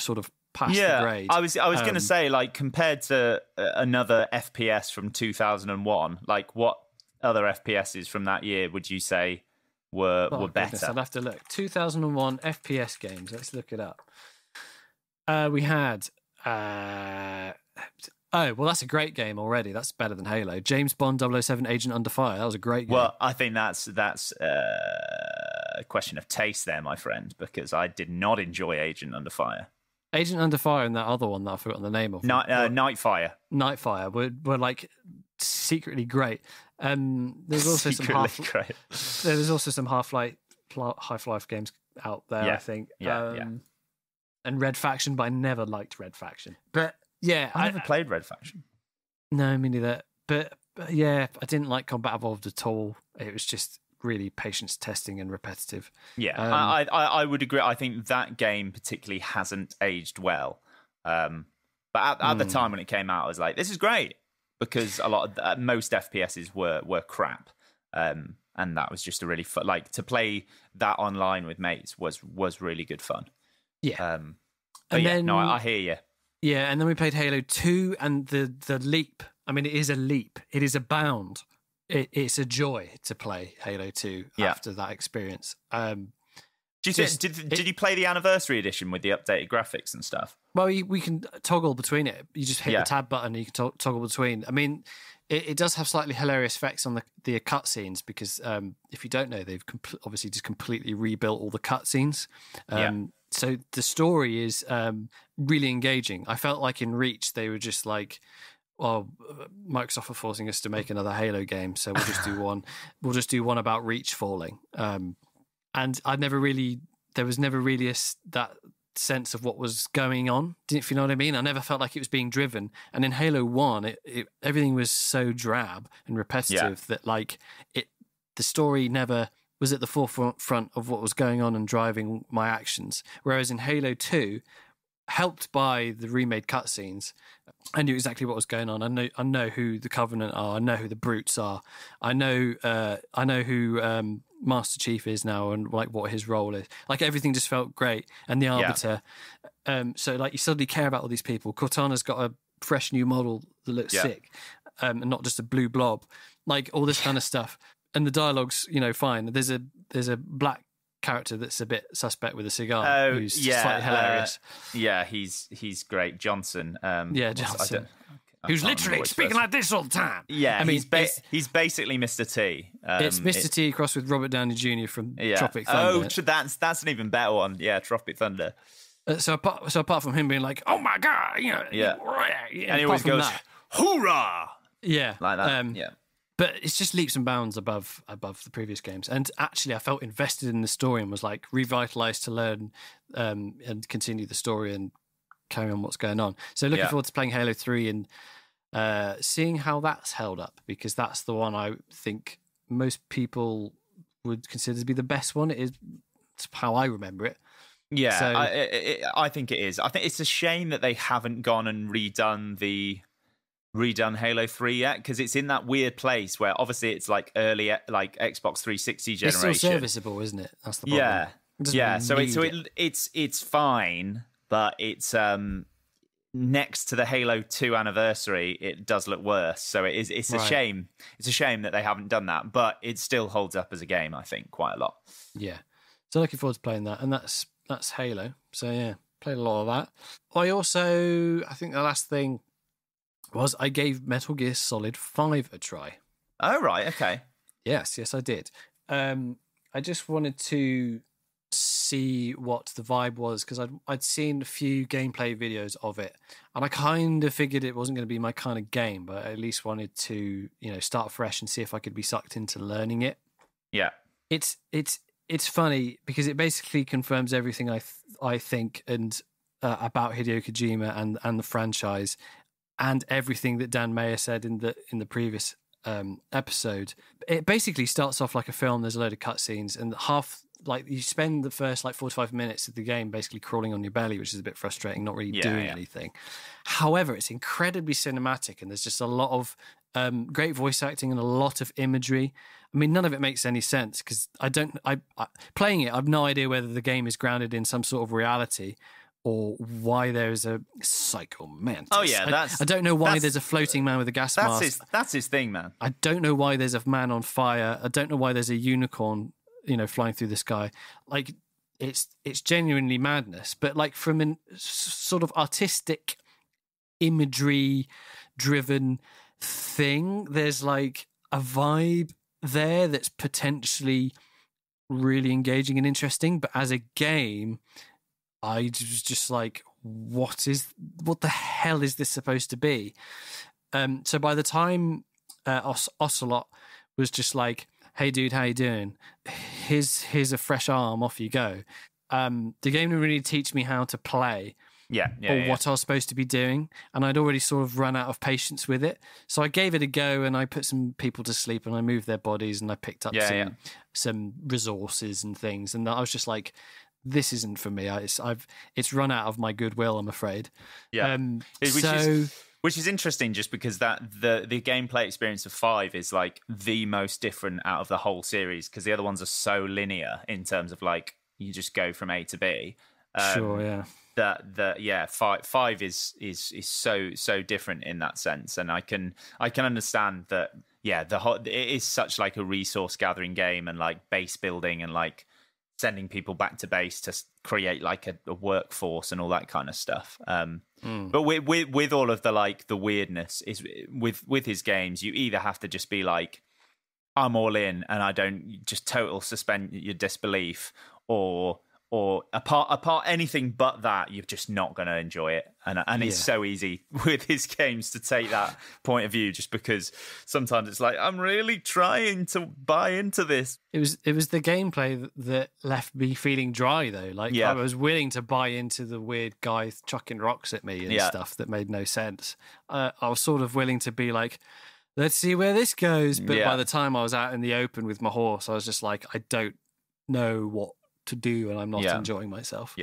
sort of passed the grade. I was going to say, like, compared to another FPS from 2001, like what other FPSs from that year would you say were better? Goodness, I'll have to look. 2001 FPS games. Let's look it up. We had. Oh, well, that's a great game already. That's better than Halo. James Bond 007 Agent Under Fire. That was a great game. Well, I think that's a question of taste there, my friend, because I did not enjoy Agent Under Fire. Agent Under Fire and that other one that I've forgotten the name of. Nightfire. Nightfire were like secretly great. There's also there's also some Half-Life games out there, I think. And Red Faction, but I never liked Red Faction. But yeah, I never played Red Faction. No, me neither. But yeah, I didn't like Combat Evolved at all. It was just really patience testing and repetitive. Yeah, I would agree. I think that game particularly hasn't aged well. But at the time when it came out, I was like, this is great, because most FPSs were crap. And that was just a really fun, like, to play that online with mates was really good fun. Yeah. I hear you. Yeah, and then we played Halo 2, and the leap. I mean, it is a leap. It is a bound. It's a joy to play Halo 2 after that experience. Did you play the anniversary edition with the updated graphics and stuff? Well, we can toggle between it. You just hit the tab button and you can toggle between. I mean, it does have slightly hilarious effects on the cutscenes, because if you don't know, they've obviously just completely rebuilt all the cutscenes. So the story is really engaging. I felt like in Reach, they were just like, well, Microsoft are forcing us to make another Halo game, so we'll just do one. We'll just do one about Reach falling. And there was never really that sense of what was going on, if you know what I mean. I never felt like it was being driven. And in Halo 1, everything was so drab and repetitive that the story never was at the forefront of what was going on and driving my actions. Whereas in Halo 2, helped by the remade cutscenes, I knew exactly what was going on. I know who the Covenant are. I know who the Brutes are. I know who Master Chief is now, and like what his role is. Like, everything just felt great. And the Arbiter. So like, you suddenly care about all these people. Cortana's got a fresh new model that looks sick, and not just a blue blob. Like, all this kind of stuff. And the dialogue's, fine. There's a black character that's a bit suspect with a cigar, who's slightly hilarious. He's great, Johnson. Johnson. Who's literally speaking like this all the time. Yeah, I mean, he's basically Mr. T. It's Mr. T crossed with Robert Downey Jr. from Tropic Thunder. Oh, that's an even better one. Yeah, Tropic Thunder. So apart from him being like, oh my God, and he always goes, hoorah! Yeah. Like that, But it's just leaps and bounds above the previous games. And actually, I felt invested in the story and was like revitalized to learn and continue the story and carry on what's going on. So looking forward to playing Halo 3 and seeing how that's held up, because that's the one I think most people would consider to be the best one. It's how I remember it. Yeah, so, I think it is. I think it's a shame that they haven't gone and redone Halo 3 yet, because it's in that weird place where obviously it's like early, like Xbox 360 generation. It's still serviceable, isn't it? That's the problem. Yeah. So it's fine, but it's next to the Halo 2 anniversary, it does look worse. So it's a shame. It's a shame that they haven't done that, but it still holds up as a game, I think, quite a lot. Yeah. So looking forward to playing that, and that's Halo. So yeah, played a lot of that. I think the last thing was I gave Metal Gear Solid 5 a try. Oh, right, okay. Yes, I did. I just wanted to see what the vibe was, because I'd seen a few gameplay videos of it, and I kind of figured it wasn't going to be my kind of game, but I at least wanted to, start fresh and see if I could be sucked into learning it. Yeah. It's funny because it basically confirms everything I think and about Hideo Kojima and the franchise, and everything that Dan Mayer said in the previous episode. It basically starts off like a film. There's a load of cutscenes, and half like you spend the first like 45 minutes of the game basically crawling on your belly, which is a bit frustrating, not really doing anything. However, it's incredibly cinematic, and there's just a lot of great voice acting and a lot of imagery. I mean, none of it makes any sense because playing it, I've no idea whether the game is grounded in some sort of reality or why there's a psycho mantis. Oh yeah, I don't know why there's a floating man with a gas mask. That's his thing, man. I don't know why there's a man on fire. I don't know why there's a unicorn, flying through the sky. Like it's genuinely madness. But like from a sort of artistic, imagery-driven thing, there's like a vibe there that's potentially really engaging and interesting. But as a game, I was just like, what the hell is this supposed to be? So by the time Ocelot was just like, hey dude, how you doing? Here's a fresh arm, off you go. The game didn't really teach me how to play. What I was supposed to be doing, and I'd already sort of run out of patience with it. So I gave it a go, and I put some people to sleep, and I moved their bodies, and I picked up some resources and things, and I was just like, this isn't for me. It's run out of my goodwill, I'm afraid. Yeah, which is interesting, just because that the gameplay experience of 5 is like the most different out of the whole series, because the other ones are so linear in terms of like you just go from A to B. Five is so different in that sense, and I can understand that. Yeah, it is such like a resource gathering game and like base building and like sending people back to base to create like a workforce and all that kind of stuff. But with all of the like the weirdness is with his games, you either have to just be like, I'm all in and I don't, just total suspend your disbelief, or apart anything but that, you're just not going to enjoy it. And it's so easy with his games to take that point of view, just because sometimes it's like, I'm really trying to buy into this. It was the gameplay that left me feeling dry, though. Like I was willing to buy into the weird guy chucking rocks at me and stuff that made no sense. I was sort of willing to be like, let's see where this goes. But by the time I was out in the open with my horse, I was just like, I don't know what to do, and I'm not enjoying myself.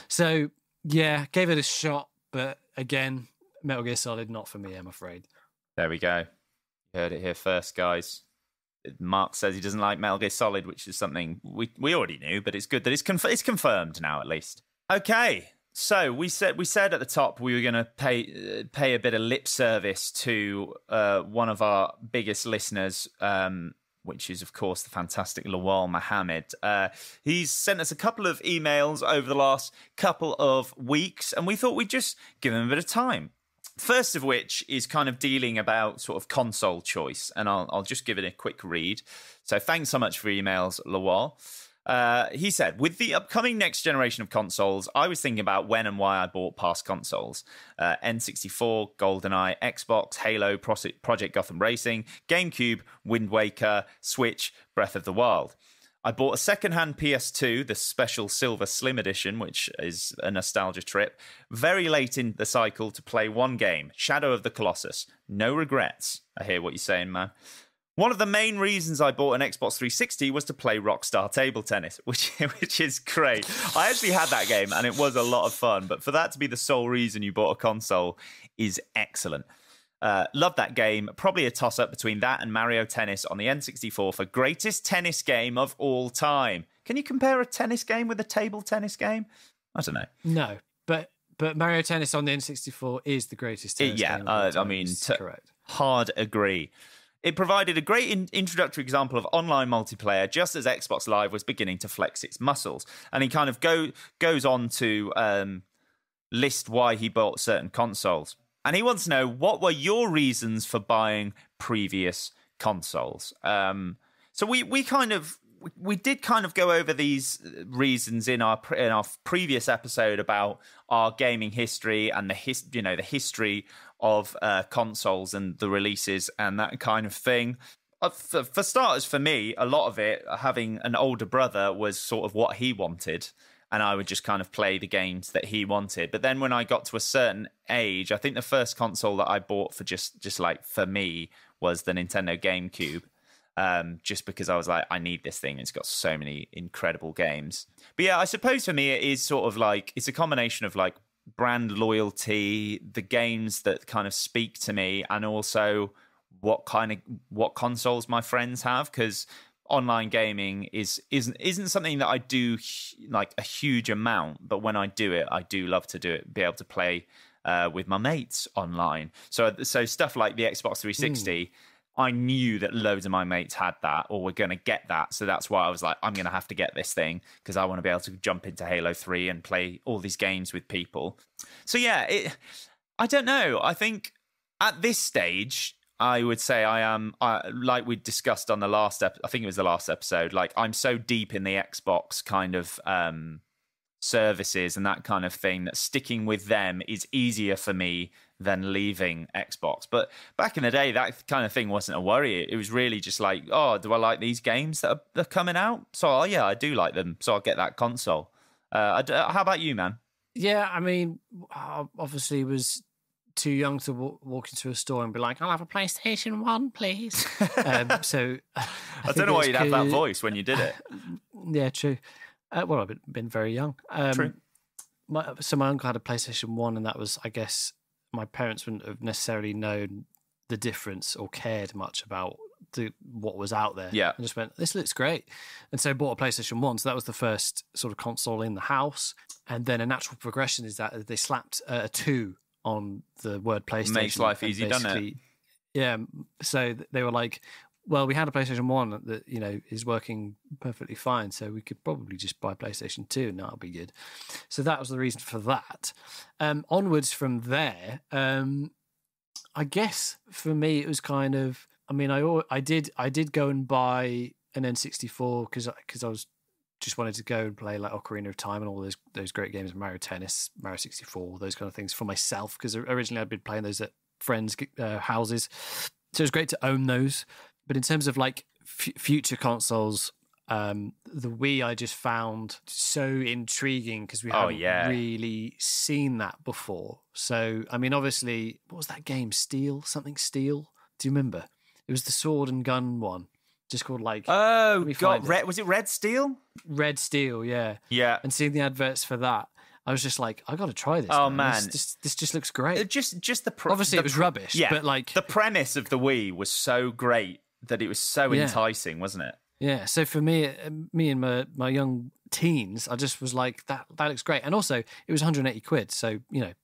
So gave it a shot, but again, Metal Gear Solid not for me, I'm afraid. There we go. You heard it here first, guys. Mark says he doesn't like Metal Gear Solid, which is something we already knew, but it's good that it's confirmed now, at least. Okay, so we said at the top we were going to pay a bit of lip service to one of our biggest listeners, which is, of course, the fantastic Lawal Mohammed. He's sent us a couple of emails over the last couple of weeks, and we thought we'd just give him a bit of time. First of which is kind of dealing about sort of console choice, and I'll just give it a quick read. So thanks so much for emails, Lawal. He said, with the upcoming next generation of consoles, I was thinking about when and why I bought past consoles. N64, GoldenEye, Xbox, Halo, Project Gotham Racing, GameCube, Wind Waker, Switch, Breath of the Wild. I bought a second-hand PS2, the special Silver Slim Edition, which is a nostalgia trip, very late in the cycle to play one game, Shadow of the Colossus. No regrets. I hear what you're saying, man. One of the main reasons I bought an Xbox 360 was to play Rockstar Table Tennis, which is great. I actually had that game, and it was a lot of fun, but for that to be the sole reason you bought a console is excellent. Love that game. Probably a toss-up between that and Mario Tennis on the N64 for greatest tennis game of all time. Can you compare a tennis game with a table tennis game? I don't know. No, but Mario Tennis on the N64 is the greatest tennis game of all time. I mean, correct. Hard agree. It provided a great introductory example of online multiplayer, just as Xbox Live was beginning to flex its muscles. And he kind of goes on to list why he bought certain consoles. And he wants to know, what were your reasons for buying previous consoles? So we did kind of go over these reasons in our previous episode about our gaming history and the history of consoles and the releases and that kind of thing. For starters, for me, a lot of it, having an older brother, was sort of what he wanted, and I would just kind of play the games that he wanted. But then when I got to a certain age, I think the first console that I bought for just like for me was the Nintendo GameCube. just because I was like, I need this thing. It's got so many incredible games. But yeah, I suppose for me, it is sort of like, it's a combination of like brand loyalty, the games that kind of speak to me, and also what consoles my friends have, because online gaming isn't something that I do like a huge amount, but when I do it, I do love to do it, be able to play with my mates online. So stuff like the Xbox 360, I knew that loads of my mates had that or were going to get that. So that's why I was like, I'm going to have to get this thing because I want to be able to jump into Halo 3 and play all these games with people. So yeah, I don't know. I think at this stage, I would say I am, like we discussed on the last I think it was the last episode, like I'm so deep in the Xbox kind of services and that kind of thing that sticking with them is easier for me than leaving Xbox. But back in the day, that kind of thing wasn't a worry. It was really just like, oh, do I like these games that are coming out? So, oh, yeah, I do like them. So I'll get that console. How about you, man? Yeah, I mean, obviously was too young to walk into a store and be like, I'll have a PlayStation 1, please. So I don't know why you'd have that voice when you did it. Yeah, true. Well, I've been very young. True. My uncle had a PlayStation 1, and that was, I guess, my parents wouldn't have necessarily known the difference or cared much about what was out there. Yeah. And just went, this looks great. And so bought a PlayStation 1. So that was the first sort of console in the house. And then a natural progression is that they slapped a 2 on the word PlayStation. Makes life easy, doesn't it? Yeah. So they were like, well, we had a PlayStation 1 that, is working perfectly fine, so we could probably just buy PlayStation 2 and that'll be good. So that was the reason for that. Onwards from there, I guess for me it was kind of, I mean, I did go and buy an N64 because I was just wanted to go and play like Ocarina of Time and all those great games, Mario Tennis, Mario 64, those kind of things for myself, because originally I'd been playing those at friends' houses. So it was great to own those. But in terms of like future consoles, the Wii I just found so intriguing because we haven't really seen that before. So, I mean, obviously, what was that game? Something Steel? Do you remember? It was the sword and gun one, just called like... Oh, God, was it Red Steel? Red Steel, yeah. Yeah. And seeing the adverts for that, I was just like, I got to try this. Oh, man. This just looks great. Just the obviously it was rubbish, yeah, but like the premise of the Wii was so great that it was so enticing, wasn't it? Yeah. So for me and my young teens, I just was like, that looks great, and also it was 180 quid. So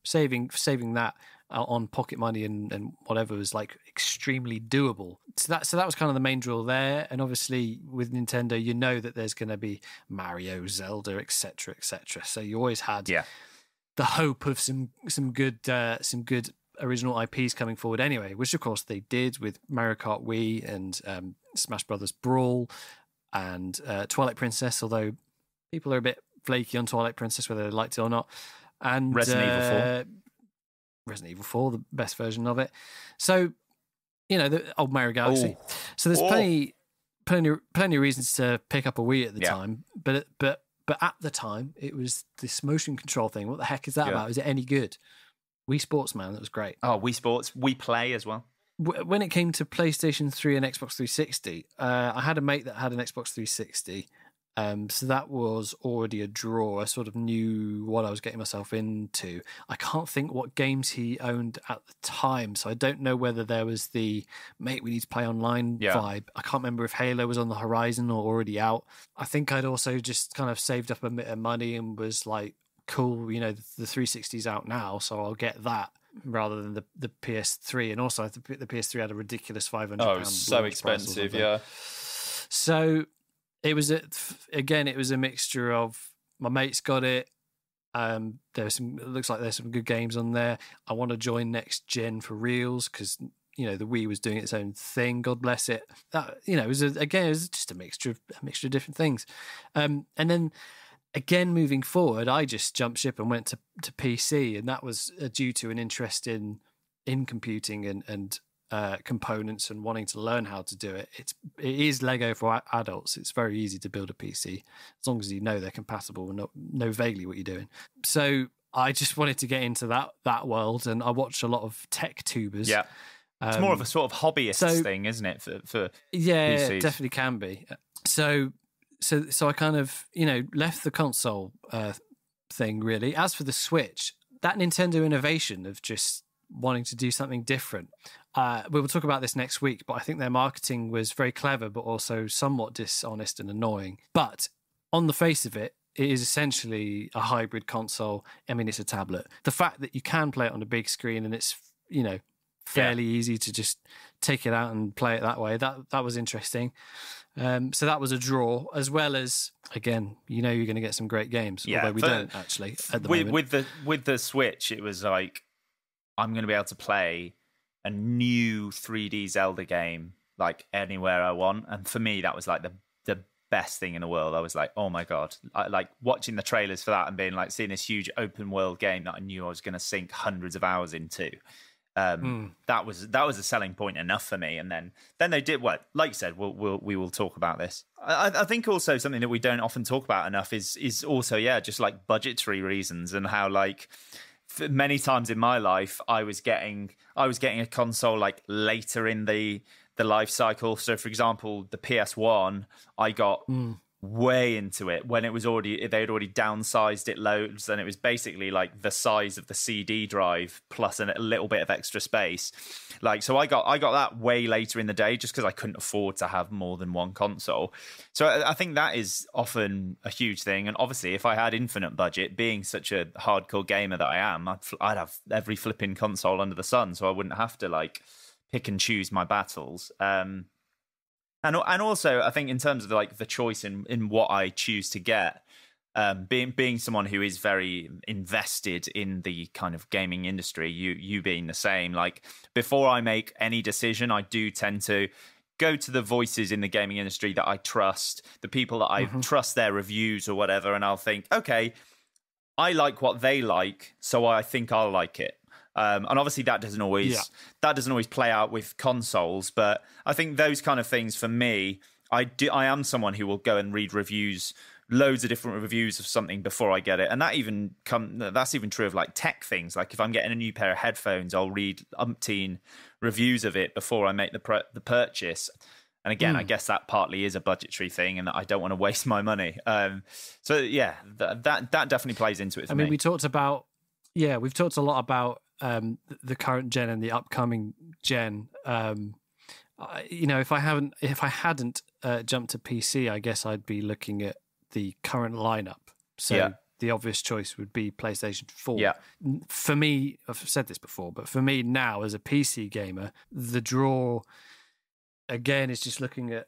saving that on pocket money and whatever was like extremely doable. So that was kind of the main draw there. And obviously with Nintendo, that there's going to be Mario, Zelda, etc., etc. So you always had the hope of some good original IPs coming forward anyway, which of course they did with Mario Kart Wii and Smash Brothers Brawl and Twilight Princess, although people are a bit flaky on Twilight Princess whether they liked it or not. And Resident Evil 4, the best version of it. So, the old Mario Galaxy. Ooh. So there's plenty of reasons to pick up a Wii at the time, but at the time it was this motion control thing. What the heck is that about? Is it any good? Wii Sports, man, that was great. Oh, Wii Sports, Wii Play as well. When it came to PlayStation 3 and Xbox 360, I had a mate that had an Xbox 360. So that was already a draw. I sort of knew what I was getting myself into. I can't think what games he owned at the time, so I don't know whether there was the mate we need to play online vibe. I can't remember if Halo was on the horizon or already out. I think I'd also just kind of saved up a bit of money and was like, cool, the 360's out now, so I'll get that rather than the PS3. And also the PS3 had a ridiculous £500. Oh, it was so expensive, yeah. So it was a mixture of my mates got it. It looks like there's some good games on there. I want to join next gen for reals because the Wii was doing its own thing. God bless it. That it was just a mixture of different things. And then again, moving forward, I just jumped ship and went to PC, and that was due to an interest in computing and components and wanting to learn how to do it. It is Lego for adults. It's very easy to build a PC as long as you know they're compatible and know vaguely what you're doing. So I just wanted to get into that world, and I watched a lot of tech tubers. Yeah. It's more of a sort of hobbyist thing, isn't it? For yeah, PCs. it definitely can be. So I kind of left the console thing really. As for the Switch, that Nintendo innovation of just wanting to do something different. We will talk about this next week, but I think their marketing was very clever, but also somewhat dishonest and annoying. But on the face of it, it is essentially a hybrid console. I mean, it's a tablet. The fact that you can play it on a big screen and it's, fairly easy to just take it out and play it that way, that was interesting. So that was a draw, as well as, again, you're going to get some great games, although we don't actually at the moment. With the Switch, it was like, I'm going to be able to play a new 3D Zelda game like anywhere I want. And for me, that was like the best thing in the world. I was like, oh my God, like watching the trailers for that and being like, seeing this huge open world game that I knew I was going to sink hundreds of hours into. That was a selling point enough for me. And then they did what, like you said, we will talk about this. I think also something that we don't often talk about enough is also, just like budgetary reasons, and how like many times in my life I was getting a console like later in the life cycle. So for example, the PS1, I got way into it when it was they'd already downsized it loads, and it was basically like the size of the CD drive plus a little bit of extra space. Like, so I got that way later in the day just because I couldn't afford to have more than one console. So I think that is often a huge thing. And obviously, if I had infinite budget, being such a hardcore gamer that I am, I'd have every flipping console under the sun, so I wouldn't have to like pick and choose my battles. And also, I think in terms of like the choice in what I choose to get, being someone who is very invested in the kind of gaming industry, you being the same, like before I make any decision, I do tend to go to the voices in the gaming industry that I trust, the people that I trust their reviews or whatever, and I'll think, okay, I like what they like, so I think I'll like it. And obviously that doesn't always play out with consoles, but I think those kind of things for me, I am someone who will go and read reviews, loads of different reviews of something before I get it, and that's even true of like tech things. Like if I'm getting a new pair of headphones, I'll read umpteen reviews of it before I make the purchase. And again, I guess that partly is a budgetary thing, and that I don't want to waste my money. So yeah, that definitely plays into it for me. We've talked a lot about the current gen and the upcoming gen. If I hadn't jumped to PC, I guess I'd be looking at the current lineup. So the obvious choice would be PlayStation 4. Yeah. For me, I've said this before, but for me now as a PC gamer, the draw again is just looking at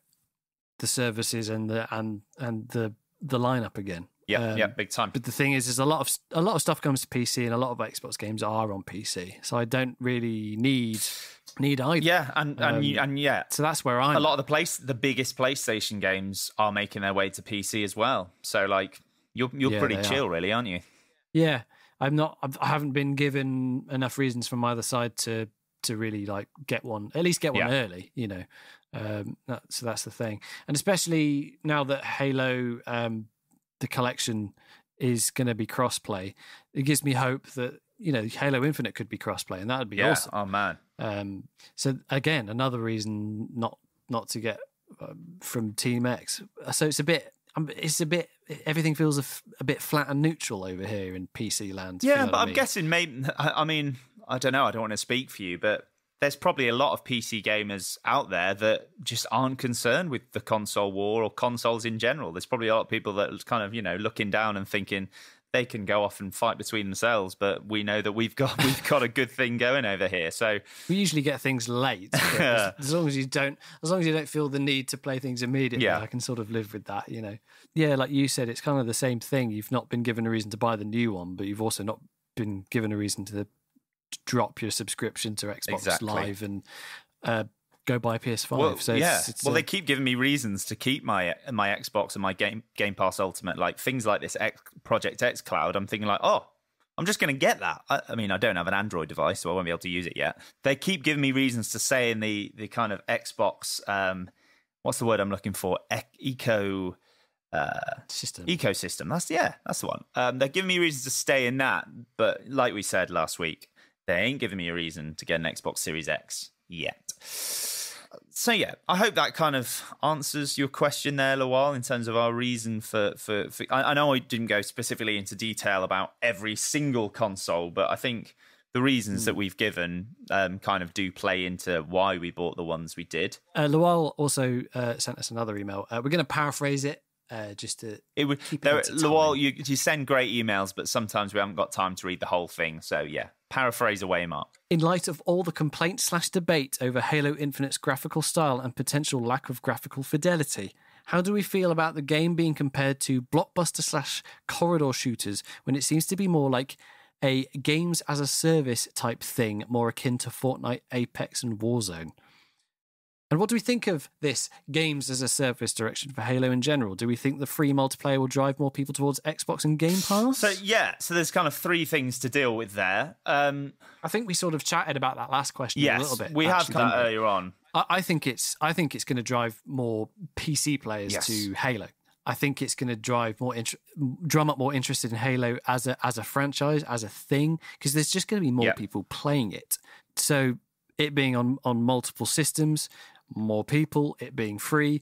the services and the lineup again. Yeah, big time. But the thing is a lot of stuff comes to PC, and a lot of Xbox games are on PC, so I don't really need either. Yeah, and so that's where I'm. A lot of the biggest PlayStation games are making their way to PC as well. So like you're pretty chill, really, aren't you? Yeah, I'm not. I haven't been given enough reasons from either side to really like get one early. So that's the thing, and especially now that Halo. The collection is going to be crossplay. It gives me hope that Halo Infinite could be crossplay, and that would be awesome. Oh man! So again, another reason not to get from Team X. So it's a bit. Everything feels a bit flat and neutral over here in PC land. Yeah, but I'm guessing maybe. I mean, I don't know. I don't want to speak for you, but there's probably a lot of PC gamers out there that just aren't concerned with the console war or consoles in general. There's probably a lot of people that are kind of, looking down and thinking they can go off and fight between themselves, but we know that we've got a good thing going over here. So we usually get things late. As long as you don't feel the need to play things immediately, I can sort of live with that, Yeah, like you said, it's kind of the same thing. You've not been given a reason to buy the new one, but you've also not been given a reason to drop your subscription to Xbox Live and go buy PS5. Well, they keep giving me reasons to keep my Xbox and my Game Pass Ultimate, like things like this Project X Cloud. I'm thinking like, oh, I'm just going to get that. I mean, I don't have an Android device, so I won't be able to use it yet. They keep giving me reasons to stay in the kind of Xbox. What's the word I'm looking for? Ecosystem. That's the one. They're giving me reasons to stay in that, but like we said last week, they ain't giving me a reason to get an Xbox Series X. yet. So yeah, I hope that kind of answers your question there, Lawal, in terms of our reason for I know I didn't go specifically into detail about every single console, but I think the reasons that we've given kind of do play into why we bought the ones we did. Lawal also sent us another email. We're going to paraphrase it. Just to keep it into Lawal, time. you send great emails, but sometimes we haven't got time to read the whole thing. So yeah, paraphrase away, Mark. In light of all the complaints/debate over Halo Infinite's graphical style and potential lack of graphical fidelity, how do we feel about the game being compared to blockbuster/corridor shooters when it seems to be more like a games as a service type thing, more akin to Fortnite, Apex, and Warzone? And what do we think of this games as a service direction for Halo in general? Do we think the free multiplayer will drive more people towards Xbox and Game Pass? So there's kind of three things to deal with there. I think we sort of chatted about that last question a little bit. We have that earlier on. I think it's going to drive more PC players to Halo. I think it's going to drive drum up more interest in Halo as a franchise, as a thing, because there's just going to be more people playing it. So it being on multiple systems, more people, it being free,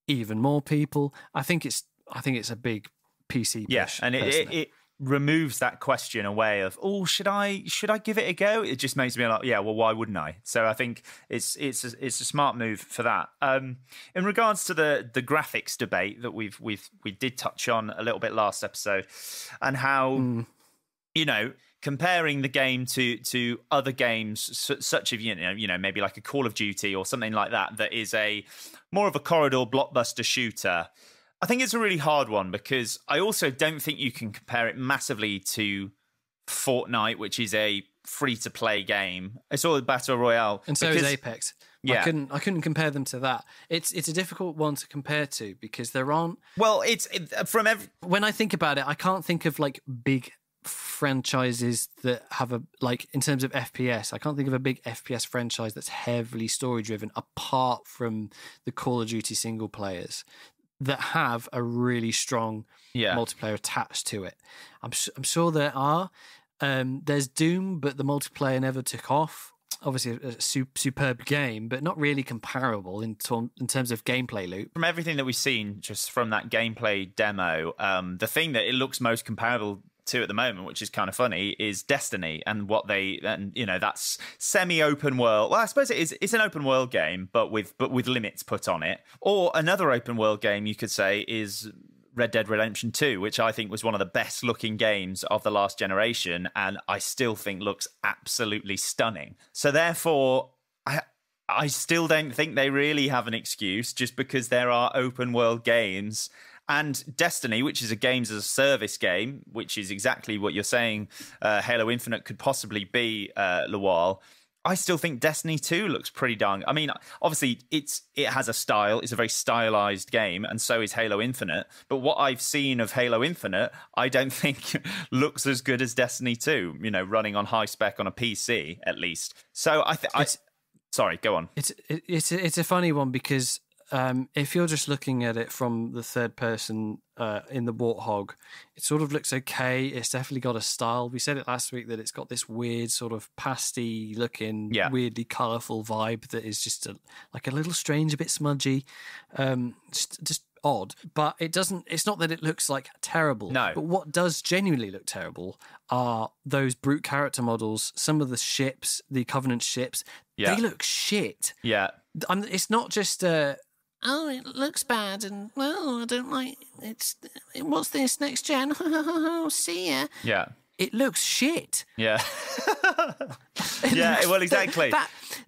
even more people. I think it's a big PC push. And it removes that question away of, oh, should I give it a go? It just makes me like, yeah, well, why wouldn't I? So I think it's a smart move for that. In regards to the graphics debate that we did touch on a little bit last episode, and how comparing the game to other games such as maybe like a Call of Duty or something like that is a more of a corridor blockbuster shooter. I think it's a really hard one, because I also don't think you can compare it massively to Fortnite, which is a free-to-play game. It's all a battle royale, and so is Apex. Yeah. I couldn't compare them to that. It's a difficult one to compare to, because there aren't. Well, when I think about it, I can't think of like big franchises that have in terms of FPS, I can't think of a big FPS franchise that's heavily story driven apart from the Call of Duty single players that have a really strong multiplayer attached to it. I'm sure there are. There's Doom, but the multiplayer never took off. Obviously, a superb game, but not really comparable in terms of gameplay loop. From everything that we've seen, just from that gameplay demo, the thing that it looks most comparable to at the moment, which is kind of funny, is Destiny, and that's semi-open world. Well, I suppose it's an open world game, but with limits put on it. Or another open world game you could say is Red Dead Redemption 2, which I think was one of the best looking games of the last generation, and I still think looks absolutely stunning. So therefore, I still don't think they really have an excuse, just because there are open world games. And Destiny, which is a games as a service game, which is exactly what you're saying Halo Infinite could possibly be, Lawal, I still think Destiny 2 looks pretty darn. I mean, obviously, it has a style. It's a very stylized game, and so is Halo Infinite. But what I've seen of Halo Infinite, I don't think looks as good as Destiny 2, running on high spec on a PC, at least. So sorry, go on. It's a funny one, because if you're just looking at it from the third person in the Warthog, it sort of looks okay. It's definitely got a style. We said it last week that it's got this weird sort of pasty looking, weirdly colourful vibe that is just like a little strange, a bit smudgy, just odd. But it's not that it looks like terrible. No. But what does genuinely look terrible are those brute character models. Some of the ships, the Covenant ships, they look shit. Yeah. It's not just oh, it looks bad, and I don't like it. What's this, next gen? See ya. Yeah. It looks shit. Yeah. Yeah, well, exactly.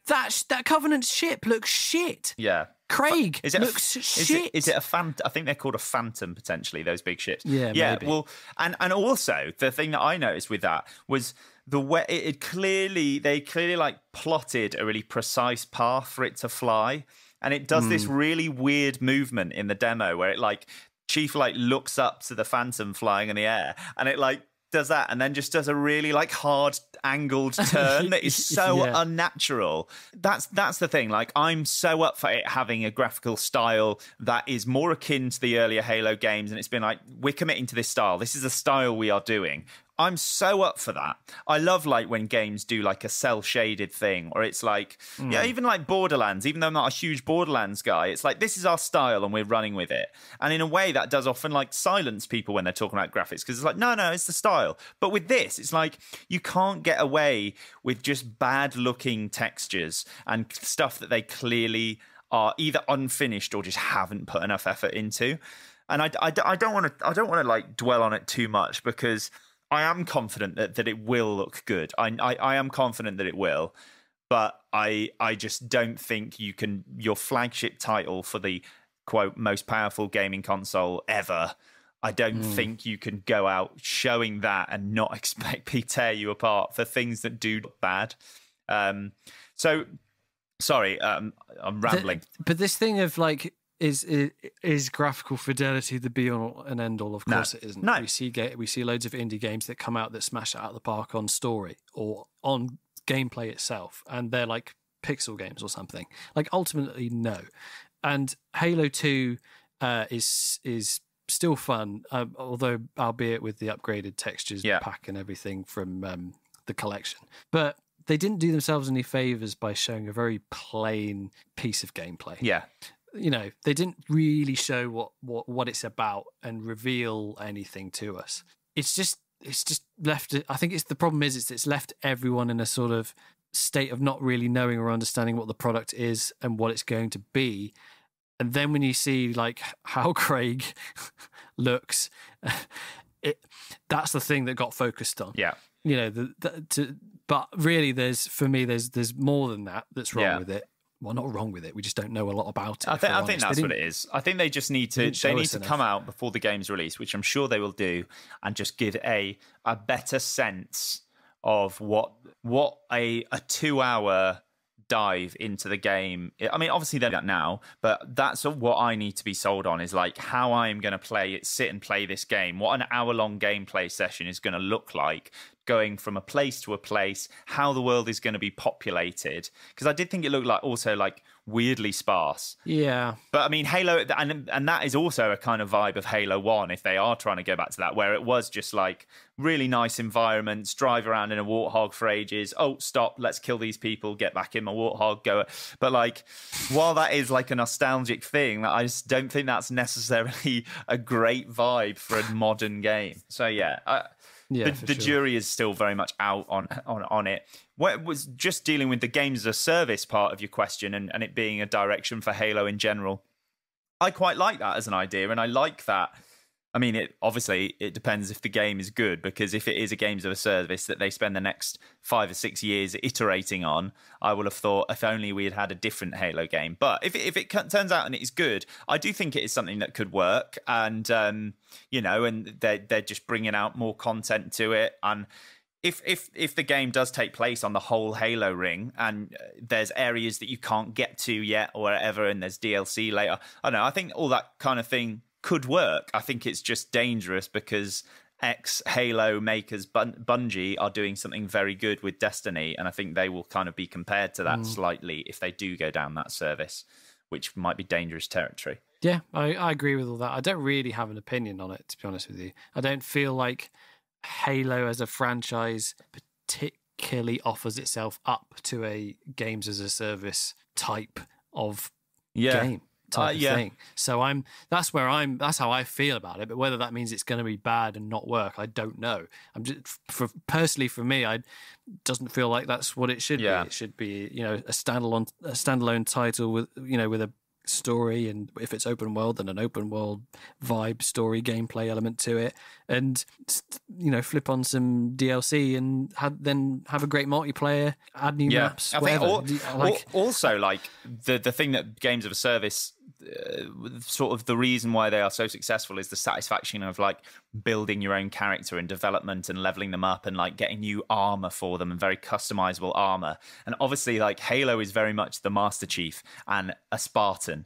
That Covenant ship looks shit. Yeah. Craig looks shit. Is it a Phantom? I think they're called a Phantom, potentially, those big ships. Yeah, maybe. Well, and also, the thing that I noticed with that was the way they clearly like plotted a really precise path for it to fly. And it does this really weird movement in the demo where it Chief looks up to the Phantom flying in the air, and it does that, and then just does a really hard angled turn that is so unnatural. That's the thing. I'm so up for it having a graphical style that is more akin to the earlier Halo games, and it's been we're committing to this style. This is the style we are doing. I'm so up for that. I love like when games do like a cell shaded thing, or it's like, yeah, even like Borderlands, even though I'm not a huge Borderlands guy, it's like, this is our style and we're running with it. And in a way that does often like silence people when they're talking about graphics, because it's like, no, it's the style. But with this, it's like, you can't get away with just bad looking textures and stuff that they clearly are either unfinished or just haven't put enough effort into. And I don't want to like dwell on it too much, because I am confident that it will look good. I am confident that it will, but I just don't think you can, your flagship title for the quote most powerful gaming console ever, I don't think you can go out showing that and not expect people to tear you apart for things that do look bad. So sorry, I'm rambling. But this thing of like, is graphical fidelity the be all and end all? Of course, it isn't. No. We see loads of indie games that come out that smash it out of the park on story or on gameplay itself, and they're like pixel games or something. Like ultimately, no. And Halo 2 is still fun, although albeit with the upgraded textures pack and everything from the collection. But they didn't do themselves any favors by showing a very plain piece of gameplay. Yeah. You know, they didn't really show what it's about and reveal anything to us. It's just left. I think the problem is it's left everyone in a sort of state of not really knowing or understanding what the product is and what it's going to be. And then when you see like how Craig looks, that's the thing that got focused on. Yeah. You know, but really there's more than that that's wrong with it. Well, not wrong with it. We just don't know a lot about it. I think that's what it is. I think they just need to come out before the game's release, which I'm sure they will do, and just give a better sense of what a 2-hour dive into the game. I mean, obviously they're that now, but that's what I need to be sold on, is like how I'm going to sit and play this game, what an hour-long gameplay session is going to look like, going from a place to a place, how the world is going to be populated. Because I did think it looked like also like weirdly sparse. Yeah. But I mean, Halo, and that is also a kind of vibe of Halo 1, if they are trying to go back to that, where it was just like really nice environments, drive around in a warthog for ages. Oh, stop, let's kill these people, get back in my warthog, go. But like, while that is like a nostalgic thing, I just don't think that's necessarily a great vibe for a modern game. So yeah, the jury is still very much out on it. What was just dealing with the games as a service part of your question and it being a direction for Halo in general. I quite like that as an idea, and I like that. I mean, it depends if the game is good, because if it is a games of a service that they spend the next 5 or 6 years iterating on, I would have thought if only we had a different Halo game. But if it turns out and it is good, I do think it is something that could work. And, you know, and they're just bringing out more content to it. And if the game does take place on the whole Halo ring and there's areas that you can't get to yet or whatever, and there's DLC later, I don't know, I think all that kind of thing could work. I think it's just dangerous because ex-Halo makers Bungie are doing something very good with Destiny, and I think they will kind of be compared to that slightly if they do go down that service, which might be dangerous territory. Yeah, I agree with all that. I don't really have an opinion on it, to be honest with you. I don't feel like Halo as a franchise particularly offers itself up to a games as a service type of game. Type of thing. So that's how I feel about it. But whether that means it's going to be bad and not work, I don't know. Personally, for me, it doesn't feel like that's what it should be. It should be, you know, a standalone title with a story, and if it's open world, then an open world vibe, story, gameplay element to it, and you know, flip on some DLC and have a great multiplayer, add new maps. I think also like the thing that games of a service, sort of the reason why they are so successful is the satisfaction of like building your own character and development and leveling them up and like getting new armor for them and very customizable armor. And obviously like Halo is very much the Master Chief and a Spartan.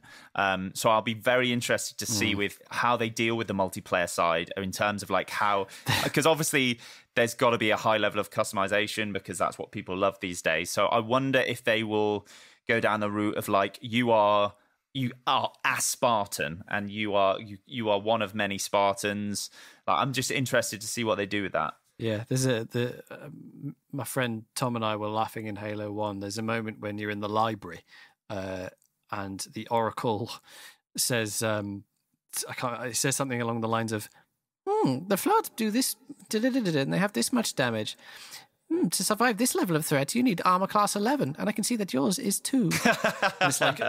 So I'll be very interested to see with how they deal with the multiplayer side in terms of like how, because obviously there's got to be a high level of customization because that's what people love these days. So I wonder if they will go down the route of like, you are a Spartan and you are one of many Spartans. Like, I'm just interested to see what they do with that. Yeah, there's my friend Tom and I were laughing in Halo 1. There's a moment when you're in the library and the Oracle says, it says something along the lines of, the Flood do this, and they have this much damage. To survive this level of threat, you need armor class 11, and I can see that yours is 2. It's like,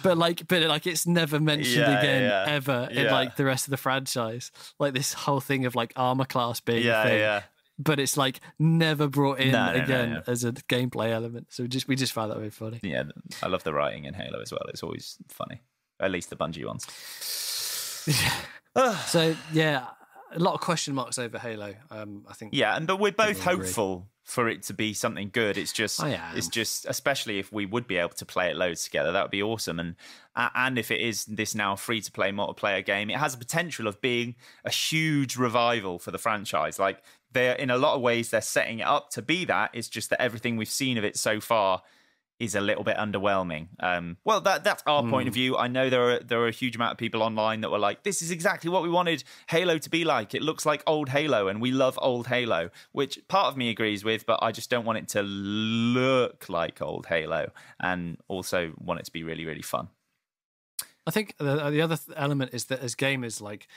but it's never mentioned again ever in like the rest of the franchise. Like this whole thing of like armor class being a thing, but it's like never brought in again as a gameplay element. So we just found that very funny. Yeah, I love the writing in Halo as well. It's always funny, at least the Bungie ones. So yeah, a lot of question marks over Halo. I think. Yeah, but we're both hopeful for it to be something good. It's just, especially if we would be able to play it loads together, that would be awesome. And if it is this now free-to-play multiplayer game, it has the potential of being a huge revival for the franchise. Like, in a lot of ways, they're setting it up to be that. It's just that everything we've seen of it so far is a little bit underwhelming. Well, that's our point of view. I know there are a huge amount of people online that were like, this is exactly what we wanted Halo to be like. It looks like old Halo, and we love old Halo, which part of me agrees with, but I just don't want it to look like old Halo, and also want it to be really, really fun. I think the other element is that as gamers, like,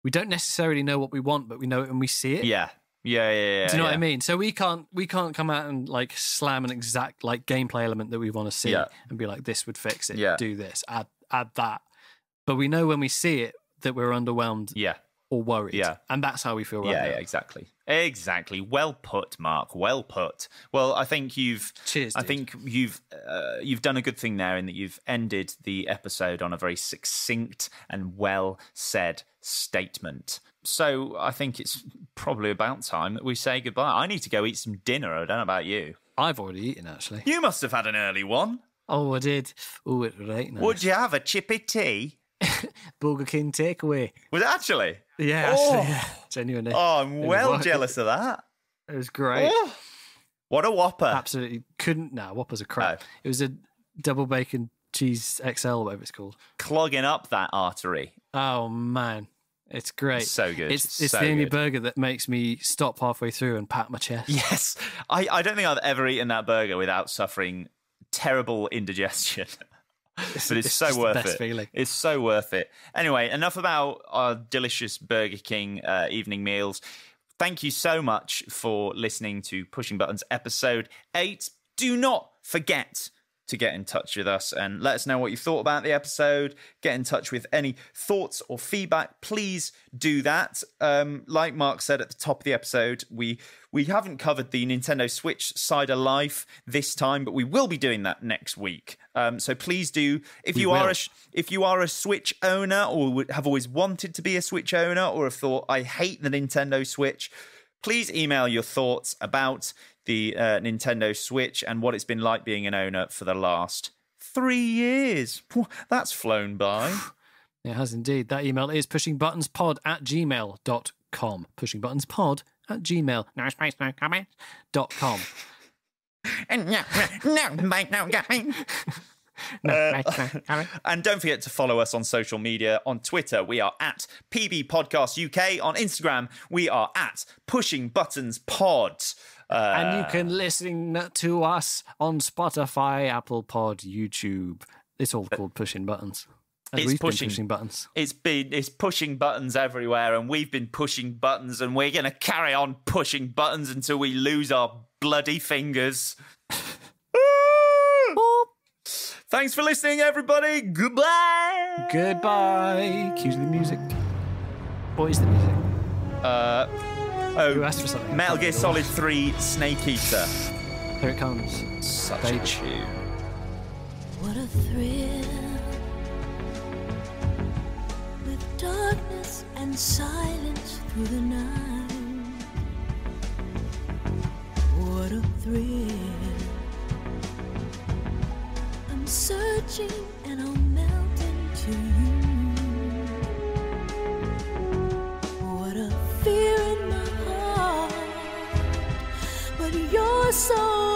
we don't necessarily know what we want, but we know it when we see it. Yeah. Do you know what I mean? So we can't come out and like slam an exact like gameplay element that we want to see and be like, this would fix it. Do this, add that. But we know when we see it that we're underwhelmed. Or worried. Yeah. And that's how we feel right now. Yeah, exactly. Exactly. Well put, Mark. Well put. Well, I think you've done a good thing there in that you've ended the episode on a very succinct and well said statement. So I think it's probably about time that we say goodbye. I need to go eat some dinner. I don't know about you. I've already eaten, actually. You must have had an early one. Oh, I did. Oh, it was right nice. Would you have a chippy tea? Burger King takeaway. Was it actually? Yeah, actually, yeah. Genuinely. Oh, I'm well jealous of that. It was great. Oh, what a Whopper. Absolutely couldn't. No, Whoppers are crap. Oh. It was a double bacon cheese XL, whatever it's called. Clogging up that artery. Oh, man. It's great. It's so good. It's so the only good. burger that makes me stop halfway through and pat my chest. Yes. I don't think I've ever eaten that burger without suffering terrible indigestion. But it's so worth it. Feeling. It's so worth it. Anyway, enough about our delicious Burger King evening meals. Thank you so much for listening to Pushing Buttons episode 8. Do not forget to get in touch with us and let us know what you thought about the episode. Get in touch with any thoughts or feedback. Please do that. Like Mark said at the top of the episode, we haven't covered the Nintendo Switch side of life this time, but we will be doing that next week. So please do. If you are a Switch owner or have always wanted to be a Switch owner or have thought, I hate the Nintendo Switch, please email your thoughts about the Nintendo Switch and what it's been like being an owner for the last 3 years. That's flown by. It has indeed. That email is pushingbuttonspod@gmail.com. Pushingbuttonspod@gmail. No space, no comment. .com. And don't forget to follow us on social media. On Twitter, we are at PB Podcast UK. On Instagram, we are at Pushing Buttons Pod. And you can listen to us on Spotify, Apple Pod, YouTube. It's all called Pushing Buttons. We've been pushing buttons. It's pushing buttons everywhere, and we've been pushing buttons, and we're going to carry on pushing buttons until we lose our bloody fingers. Thanks for listening, everybody. Goodbye. Goodbye. Cue the music. What is the music? Who asked for something? Metal Gear Solid 3 Snake Eater. Here it comes. Such a tune. What a thrill. With darkness and silence through the night. What a thrill. I'm searching and I'll melt into you. What a fear in my heart. But you're so